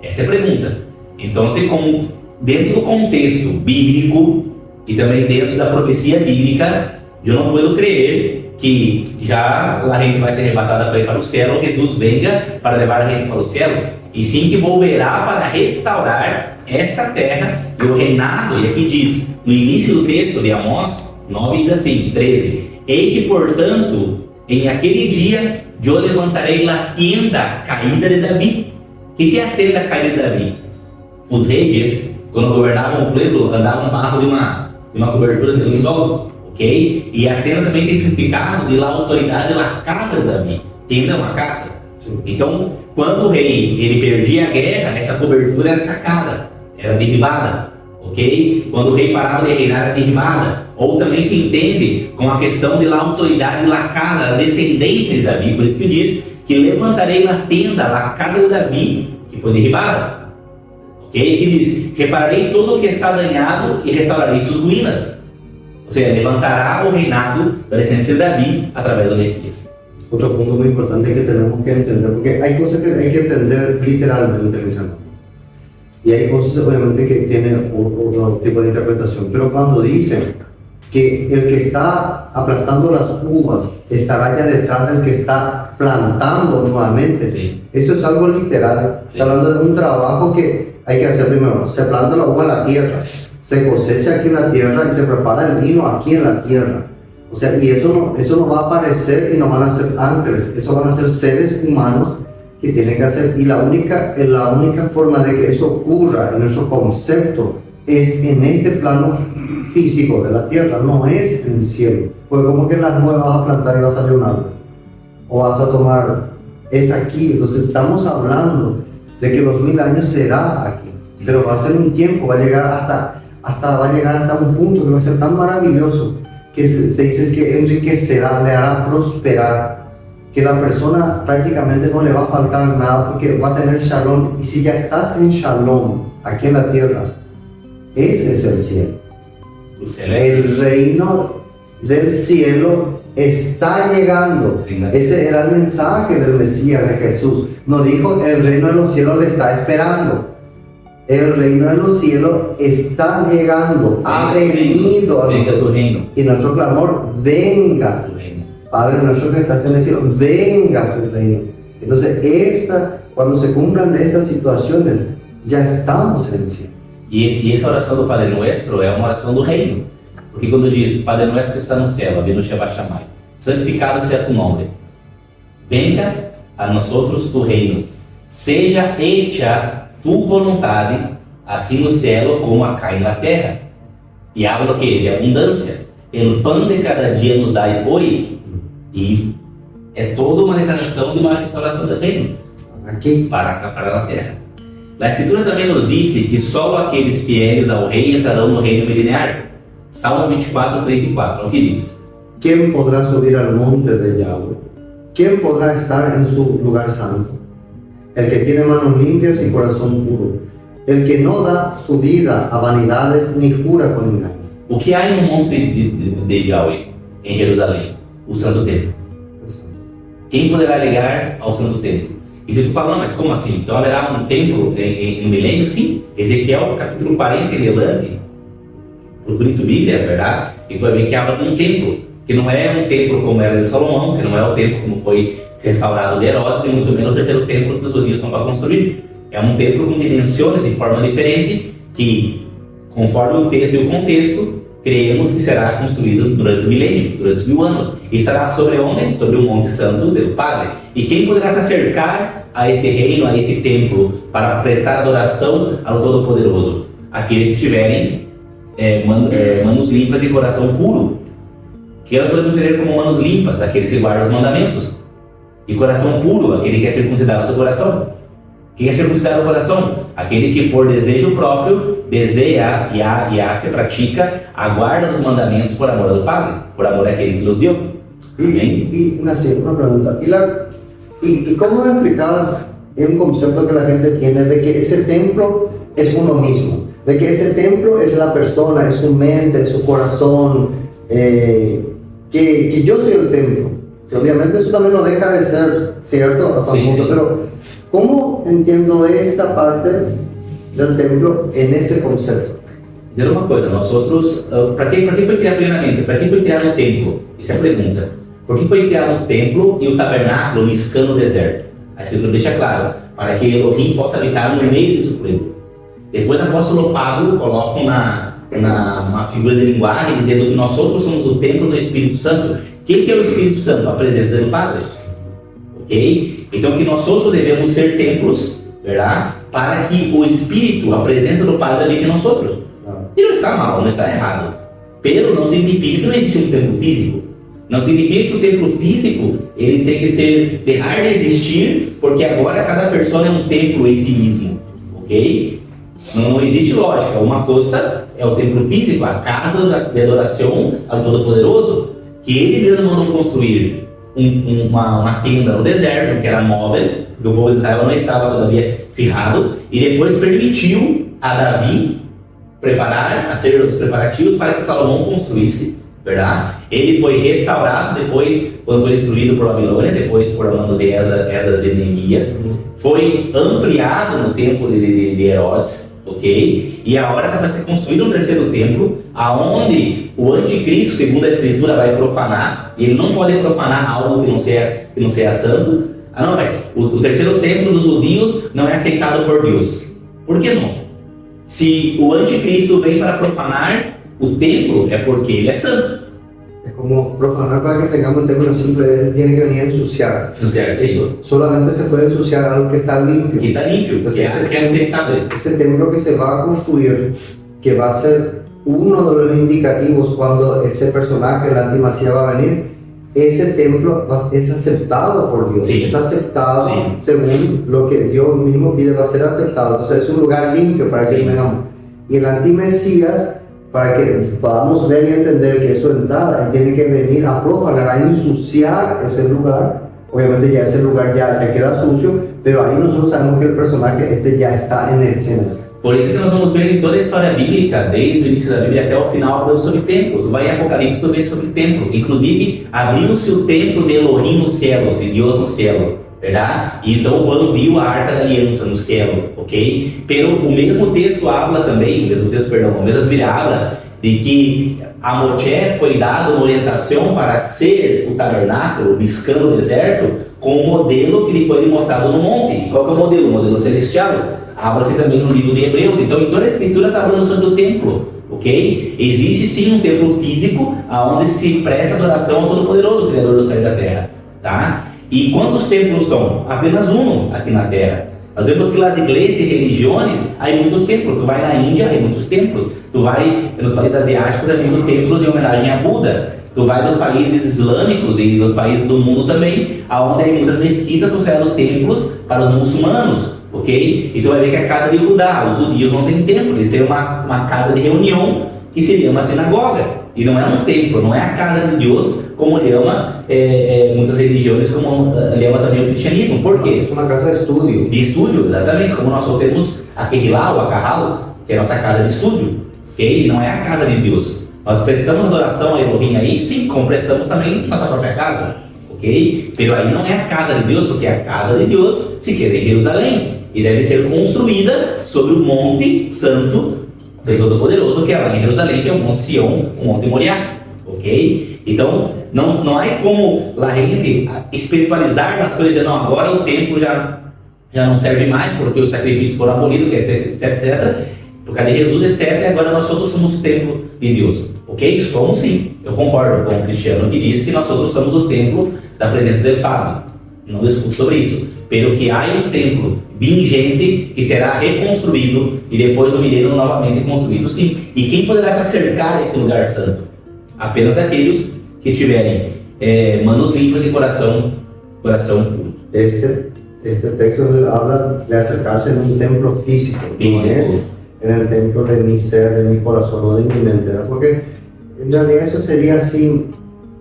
Essa é a pergunta. Então, se como dentro do contexto bíblico, e também dentro da profecia bíblica, eu não posso crer que já a gente vai ser arrebatada para ir para o céu, ou Jesus venga para levar a gente para o céu, e sim que volverá para restaurar esta terra e o reinado. E aqui diz, no início do texto de Amós 9, diz assim, 13: Ei que, portanto, em aquele dia eu levantarei a tenda caída de Davi. O que é a tenda caída de Davi? Os reis, quando governavam o povo, andavam embaixo de uma cobertura de lençol, ok? E a tenda também tem significado de lá a autoridade da casa de Davi. Tenda é uma casa. Então, quando o rei ele perdia a guerra, essa cobertura era sacada, era derribada, ok? Quando o rei parava de reinar, era derribada. Ou também se entende com a questão de lá a autoridade da casa, descendente de Davi. Por isso que diz que levantarei na tenda, a casa de Davi, que foi derribada. Ok? E diz, repararei todo o que está danhado e restaurarei suas ruínas. Ou seja, levantará o reinado da descendência de Davi através do Messias. otro punto muy importante que tenemos que entender, porque hay cosas que hay que entender literalmente, mis hermanos. Y hay cosas obviamente que tienen otro tipo de interpretación, pero cuando dicen que el que está aplastando las uvas estará ya detrás del que está plantando nuevamente, Sí. Eso es algo literal. Sí. Está hablando de un trabajo que hay que hacer primero. Se planta la uva en la tierra, se cosecha aquí en la tierra y se prepara el vino aquí en la tierra. O sea, y eso no va a aparecer y no van a ser ángeles, eso van a ser seres humanos que tienen que hacer. Y la única forma de que eso ocurra en nuestro concepto es en este plano físico de la tierra, no es en el cielo. Porque como que en la nube vas a plantar y va a salir un árbol, o vas a tomar, es aquí. Entonces estamos hablando de que los 1000 años será aquí, pero va a ser un tiempo, va a llegar hasta un punto que va a ser tan maravilloso que se dice que enriquecerá, le hará prosperar, que la persona prácticamente no le va a faltar nada porque va a tener shalom. Y si ya estás en shalom aquí en la tierra, ese es el cielo. El reino del cielo está llegando. Ese era el mensaje del Mesías, de Jesús. No dijo el reino de los cielos le está esperando. El reino de los cielos está llegando, ha venido. Venga tu reino. Y nuestro clamor, venga. Tu reino. Padre nuestro que estás en el cielo, venga tu reino. Entonces, cuando se cumplan estas situaciones, ya estamos en el cielo. E essa oração do Padre Nuestro é uma oração do reino. Porque quando diz, Padre Nuestro que está no céu, Abinu Shabbat Shammai, santificado seja tu nome, venga a nosotros tu reino, seja hecha tu vontade, assim no céu como acá na terra. E habla que de abundância. El pan de cada dia nos dai hoy. E é toda uma declaração de uma restauração do reino Aqui. para a terra. A Escritura também nos disse que só aqueles fiéis ao rei entrarão no reino mileniar. Salmo 24, 3 e 4, é o que diz. ¿Quién podrá subir al monte de Yahweh? ¿Quién podrá estar en su lugar santo? El que tiene manos limpias y corazón puro. El que no da su vida a vanidades ni jura con engaño. O que há no monte de Yahweh, em Jerusalém? O Santo Templo. Quem poderá ligar ao Santo Templo? E se tu fala, não, mas como assim? Então haverá um templo no milênio? Sim. Ezequiel, capítulo 40 em diante, procure tu Bíblia, é verdade? E tu vai ver que habla de um templo. que não é um templo como era de Salomão, que não é o templo como foi restaurado de Herodes, e muito menos o terceiro templo que os judeus estão para construir. É um templo com dimensões de forma diferente, que, conforme o texto e o contexto, creemos que será construído durante o milênio, durante os 1000 anos. E estará sobre onde? Sobre o Monte Santo do Padre. E quem poderá se acercar a esse reino, a esse templo, para prestar adoração ao Todo-Poderoso? Aqueles que tiverem manos limpas e coração puro. Que nós podemos entender como manos limpas, aqueles que guardam os mandamentos. E coração puro, aquele que quer circuncidar o seu coração. Quem quer circuncidar o coração? Aquele que por desejo próprio deseja e se pratica a guarda dos mandamentos por amor ao Padre, por amor àquele que nos deu. Amém? Y una pregunta. ¿Y cómo explicabas un concepto que la gente tiene de que ese templo es uno mismo? De que ese templo es la persona, es su mente, es su corazón, que yo soy el templo. Obviamente eso también no deja de ser cierto hasta un punto, pero ¿cómo entiendo esta parte del templo en esse conceito? Dizer uma coisa, nós outros, para quem foi criado primeiramente? Para quem foi criado o templo? Essa é a pergunta. Por que foi criado o templo e o tabernáculo niscando no deserto? A Escritura deixa claro, para que Elohim possa habitar no meio do supremo. Depois o apóstolo Paulo coloca uma figura de linguagem dizendo que nós outros somos o templo do Espírito Santo. Quem que é o Espírito Santo? A presença do Padre. Ok? Então que nós outros devemos ser templos, verdade? Para que o Espírito, a presença do Padre habite em nós outros. E não está mal, não está errado. Pero não significa que não existe um templo físico. Não significa que o templo físico ele tem que deixar de existir, porque agora cada pessoa é um templo em si mesmo. Ok? Não existe lógica. Uma coisa é o templo físico, a casa de adoração ao Todo-Poderoso, que ele mesmo mandou construir uma tenda no deserto, que era móvel, porque o povo de Israel não estava todavia firrado, e depois permitiu a Davi fazer os preparativos para que Salomão construísse, verdade? Ele foi restaurado depois, quando foi destruído por Babilônia, depois por mando de Esdras e Neemias, foi ampliado no tempo de Herodes, ok? E agora está para ser construído um terceiro templo, aonde o anticristo, segundo a Escritura, vai profanar, e ele não pode profanar algo que não seja santo. Não, mas o terceiro templo dos judeus não é aceitado por Deus. Por que não? Se o anticristo vem para profanar o templo, é porque ele é santo. Es como profanar para que tengamos un término simple, él tiene que venir a ensuciar. Ensuciar, sí. Eso, solamente se puede ensuciar algo que está limpio. Que está limpio, Entonces, que é aceitável. Ese templo que se va a construir, que va a ser uno de los indicativos cuando ese personaje, el antimacía, va a venir, ese templo es aceptado por Dios, sí. Es aceptado sí. Según lo que Dios mismo pide, va a ser aceptado. Entonces es un lugar limpio para que sí. tengamos. Y el antimesías, para que podamos ver y entender que es su entrada, él tiene que venir a profanar, a ensuciar ese lugar. Obviamente ya ese lugar ya queda sucio, pero ahí nosotros sabemos que el personaje ya está en escena. Por isso que nós vamos ver em toda a história bíblica, desde o início da Bíblia até o final, falando sobre templo. Tu vai em Apocalipse, tu vê sobre templo. Inclusive, abriu-se o templo de Elohim no céu, de Deus no céu, verdade? E então Juan viu a Arca da Aliança no céu, ok? Pero o mesmo texto habla também, a mesma Bíblia habla de que a Moisés foi dada uma orientação para ser o tabernáculo, biscando o deserto, com o modelo que lhe foi mostrado no monte. Qual que é o modelo? O modelo celestial. Habla-se também no livro de Hebreus. Então, em toda a Escritura está falando sobre o templo, ok? Existe sim um templo físico, onde se presta adoração ao Todo-Poderoso, Criador do céu e da terra, tá? E quantos templos são? Apenas um aqui na terra. Nós vemos que nas igrejas e religiões há muitos templos. Tu vai na Índia, há muitos templos. Tu vai nos países asiáticos, há muitos templos em homenagem a Buda. Tu vai nos países islâmicos e nos países do mundo também, onde há muitas mesquitas consideradas templos para os muçulmanos, ok? E tu vai ver que a casa de Judá, os judeus não têm templo, eles têm uma casa de reunião que seria uma sinagoga. E não é um templo, não é a casa de Deus, como ama muitas religiões, como ama também o cristianismo. Por quê? É uma casa de estúdio. De estúdio, exatamente. Como nós só temos a Kehillah, ou a Kahal, que é a nossa casa de estúdio. Ok? Não é a casa de Deus. Nós prestamos adoração a Elohim aí, sim, como prestamos também na nossa própria casa. Ok? Pero aí não é a casa de Deus, porque a casa de Deus se quer em Jerusalém. E deve ser construída sobre o Monte Santo do Todo-Poderoso, que é lá em Jerusalém, que é o Monte Sião, o Monte Moriá. ok? Então, não há como a gente espiritualizar as coisas, não, agora o templo já não serve mais, porque os sacrifícios foram abolidos, etc, por causa de Jesus, etc, e agora nós outros somos o templo de Deus, ok? Somos sim, eu concordo com o Cristiano que diz que nós outros somos o templo da presença do Padre, não discuto sobre isso, pelo que há um templo vigente que será reconstruído e depois do milênio novamente construído, sim. E quem poderá se acercar a esse lugar santo? Apenas aqueles que tiverem manos limpas e coração puro. Este texto habla de acercarse en un templo físico, no es en el templo de mi ser, de mi corazón o de mi mente, ¿no? Porque en realidad eso sería así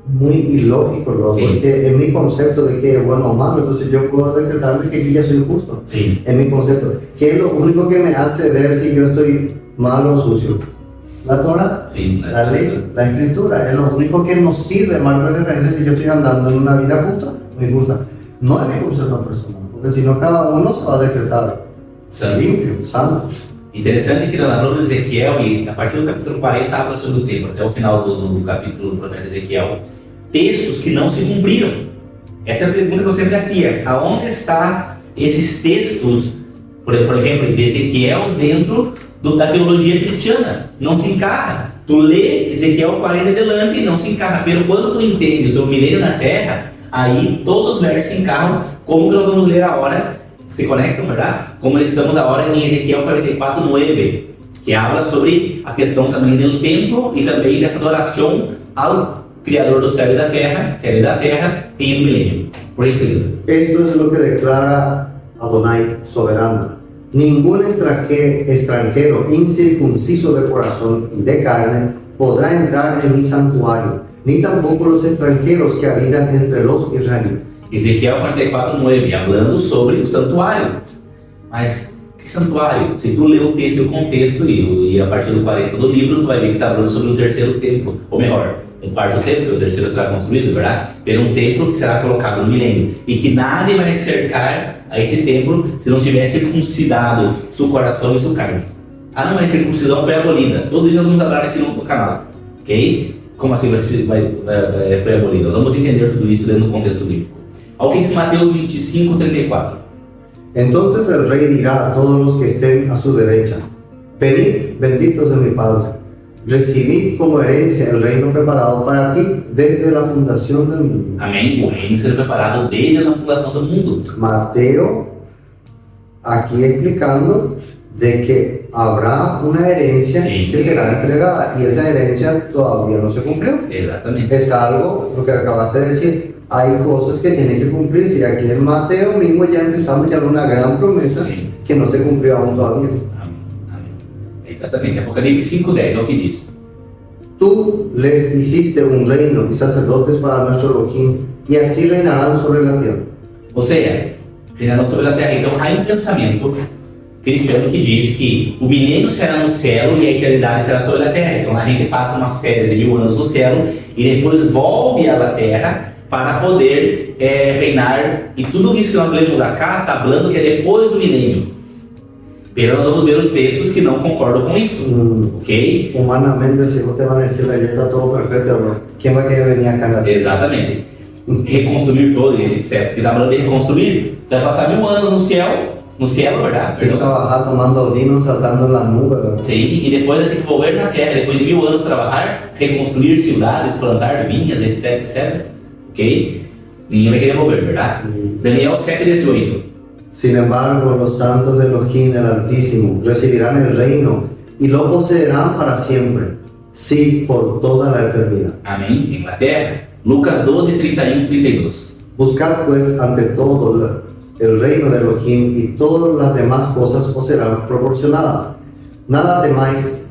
muy ilógico, ¿no? Sí. Porque en mi concepto de que es bueno o malo, entonces yo puedo decretarme que yo ya soy justo. Sí. En mi concepto, ¿qué es lo único que me hace ver si yo estoy malo o sucio? La Torah, Sí, la ley, la escritura, es lo único que nos sirve, marco de referencia si yo estoy andando en una vida justa o injusta. No es mi concepto personal, porque si no cada uno se va a decretar Santo. limpio, santo. Interessante que na novela de Ezequiel, e a partir do capítulo 40 habla sobre o templo, até o final do capítulo do profeta Ezequiel, textos que não se cumpriram. Essa é a pergunta que eu sempre fazia. Aonde estão esses textos, por exemplo, de Ezequiel dentro da teologia cristiana? Não se encarra. Tu lê Ezequiel 40 adelante e não se encarra. Pero quando tu entendes o milênio na terra, aí todos os versos se encarram, como que nós vamos ler agora, se conectam, verdade? Como estamos agora em Ezequiel 44:9, que habla sobre a questão também do templo e também dessa adoração ao Criador do céu e da terra e do milênio. Por gentileza. Esto es lo que declara Adonai soberano. Ningún extranjero incircunciso de corazón y de carne podrá entrar en mi santuario, ni tampoco los extranjeros que habitan entre los israelitas. Ezequiel 44:9, hablando sobre o santuário. Mas que santuário? Se tu ler o texto e o contexto, e a partir do 40 do livro, tu vai ver que está falando sobre o terceiro templo, ou melhor, um quarto templo, o terceiro será construído, verdade? Pero um templo que será colocado no milênio, e que nada vai cercar a esse templo se não tiver circuncidado seu coração e sua carne. Ah, não, mas a circuncisão foi abolida. Tudo isso nós vamos falar aqui no canal, ok? Como assim foi abolida? Nós vamos entender tudo isso dentro do contexto bíblico. Olha o que diz Mateus 25:34. Entonces el rey dirá a todos los que estén a su derecha: venid, benditos de mi Padre, recibid como herencia el reino preparado para ti desde la fundación del mundo. Amém? O reino será preparado desde a fundação do mundo. Mateo, aquí explicando de que habrá una herencia Sí. que será entregada y esa herencia todavía no se cumplió. Exatamente. Es algo, lo que acabaste de decir, hay cosas que tienen que cumplirse y aquí en Mateo mismo ya empezamos ya una gran promesa Sí. que no se cumplió aún todavía. Amém. Exatamente. Apocalipse 5:10 é o que diz. Tú les hiciste un reino y sacerdotes para nuestro Elohim y así reinarán sobre la tierra. Ou seja, reinarão sobre a terra. Então há um pensamento cristiano que diz que o milênio será no céu e a eternidade será sobre a terra. Então a gente passa umas férias de 1000 anos no céu e depois volve à terra para poder reinar. E tudo isso que nós lemos acá está falando que é depois do milênio. Pero nós vamos ver os textos que não concordam com isso, ok? Humanamente, si vos te van a decir, ya está todo perfecto, bro, ¿quién va a querer venir acá en la tierra? Exatamente. Reconstruir todo, etc. Porque está falando de reconstruir. Vai passar 1000 anos no céu, verdade? Sin trabajar tomando vino, saltando en las nubes, ¿verdad? Sim, e depois vai ter que volver na terra, depois de 1000 anos trabalhar, reconstruir cidades, plantar vinhas, etc. Ok? Ninguém vai querer volver, verdade? Daniel 7:18. Sin embargo, los santos de Elohim, el Altísimo, recibirán el reino y lo poseerán para siempre, sí, por toda la eternidad. Amém? Em la terra. Lucas 12:31-32. Buscad pues ante todo el reino de Elohim y todas las demás cosas os serán proporcionadas. Nada temáis,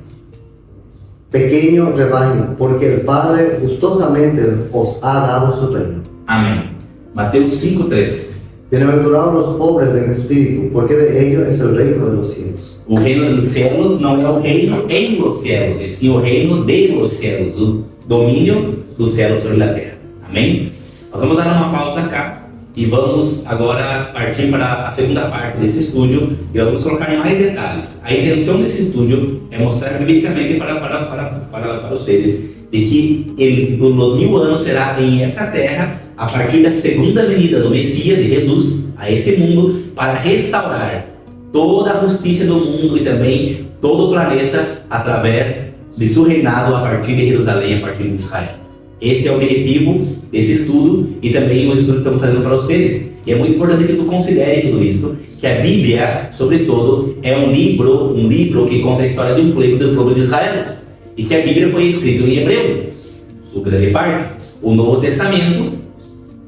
pequeño rebaño, porque el Padre gustosamente os ha dado su reino. Amém. Mateus 5:3. Bienaventurados los pobres en espíritu, porque de ellos es el reino de los cielos. O reino dos céus não é o reino em los céus, e sim o reino de los céus, o domínio do céu sobre a terra. Amém? Nós vamos dar uma pausa cá e vamos agora partir para a segunda parte desse estúdio e nós vamos colocar mais detalhes. A intenção desse estúdio é mostrar biblicamente para vocês de que los 1000 anos será em essa terra, a partir da segunda venida do Messias, de Jesus, a esse mundo, para restaurar toda a justiça do mundo e também todo o planeta através de seu reinado a partir de Jerusalém, a partir de Israel. Esse é o objetivo desse estudo e também os estudos que estamos fazendo para vocês. E é muito importante que tu considere tudo isso, que a Bíblia, sobretudo, é um livro que conta a história de um povo de Israel. E que a Bíblia foi escrita em hebreu, o grande parte. O Novo Testamento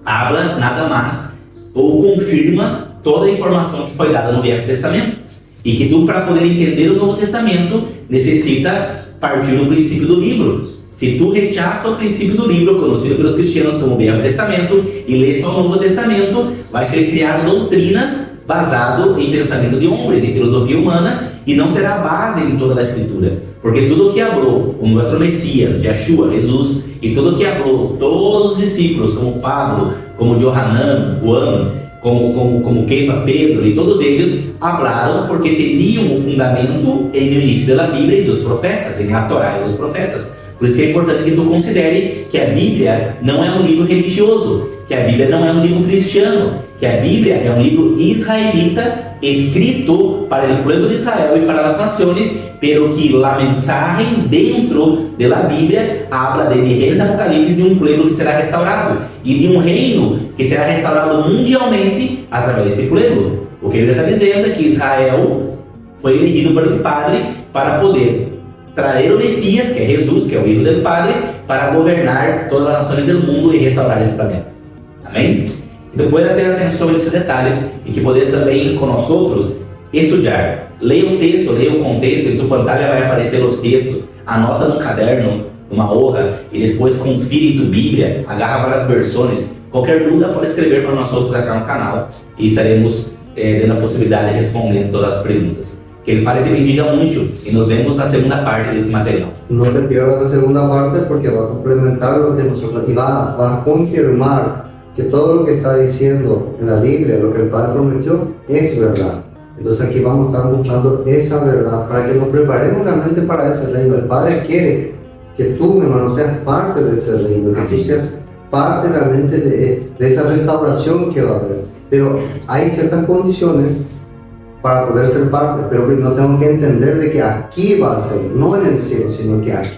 habla nada mais ou confirma toda a informação que foi dada no Velho Testamento. E que tu, para poder entender o Novo Testamento, necessita partir do princípio do livro. Se tu rechaça o princípio do livro, conhecido pelos cristianos como o Velho Testamento, e lê só o Novo Testamento, vai ser criado doutrinas basado em pensamento de homem, de filosofia humana, e não terá base em toda a Escritura. Porque tudo o que falou o nosso Messias, Yeshua, Jesus, e tudo o que falou todos os discípulos, como Pablo, como Johanan, Juan, como Kefa, Pedro, e todos eles falaram porque tinham o fundamento no início da Bíblia e dos profetas, na Torá e dos profetas. Por isso que é importante que tu considere que a Bíblia não é um livro religioso, que a Bíblia não é um livro cristiano, que a Bíblia é um livro israelita escrito para o povo de Israel e para as nações, pero que a mensagem dentro da Bíblia habla de Gênesis Apocalipse de um povo que será restaurado e de um reino que será restaurado mundialmente através desse povo. O que ele está dizendo é que Israel foi elegido pelo Padre para poder trazer o Messias, que é Jesus, que é o Filho do Padre, para governar todas as nações do mundo e restaurar esse planeta. Amém? Então, pueda ter atenção a esses detalhes e que poderes também, com nós outros, estudar. Leia o texto, leia o contexto, em tua pantalla vai aparecer os textos, anota num caderno, numa hoja, e depois confira em tua Bíblia, agarra várias versões. Qualquer dúvida pode escrever para nós outros aqui no canal e estaremos dando a possibilidade de responder todas as perguntas. Que el Padre te bendiga mucho y nos vemos en la segunda parte de ese material. No te pierdas la segunda parte porque va a complementar lo que nosotros y va a confirmar que todo lo que está diciendo en la Biblia, lo que el Padre prometió, es verdad. Entonces aquí vamos a estar mostrando esa verdad para que nos preparemos realmente para ese reino. El Padre quiere que tú, mi hermano, seas parte de ese reino, que tú seas parte realmente de esa restauración que va a haber. Pero hay ciertas condiciones para poder ser parte, pero primero tengo que entender de que aquí va a ser, no en el cielo, sino que aquí.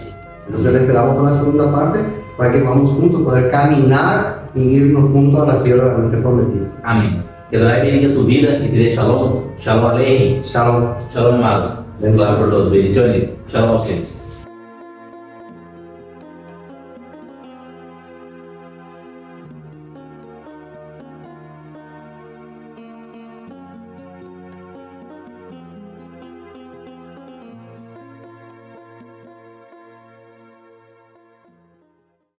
Entonces le esperamos para la segunda parte, para que vamos juntos a poder caminar y irnos juntos a la tierra realmente prometida. Amén. Que Adonai bendiga tu vida y te dé shalom. Shalom aleichem. Shalom. Shalom, amado. Bendiciones por todos. Bendiciones. Shalom a ustedes.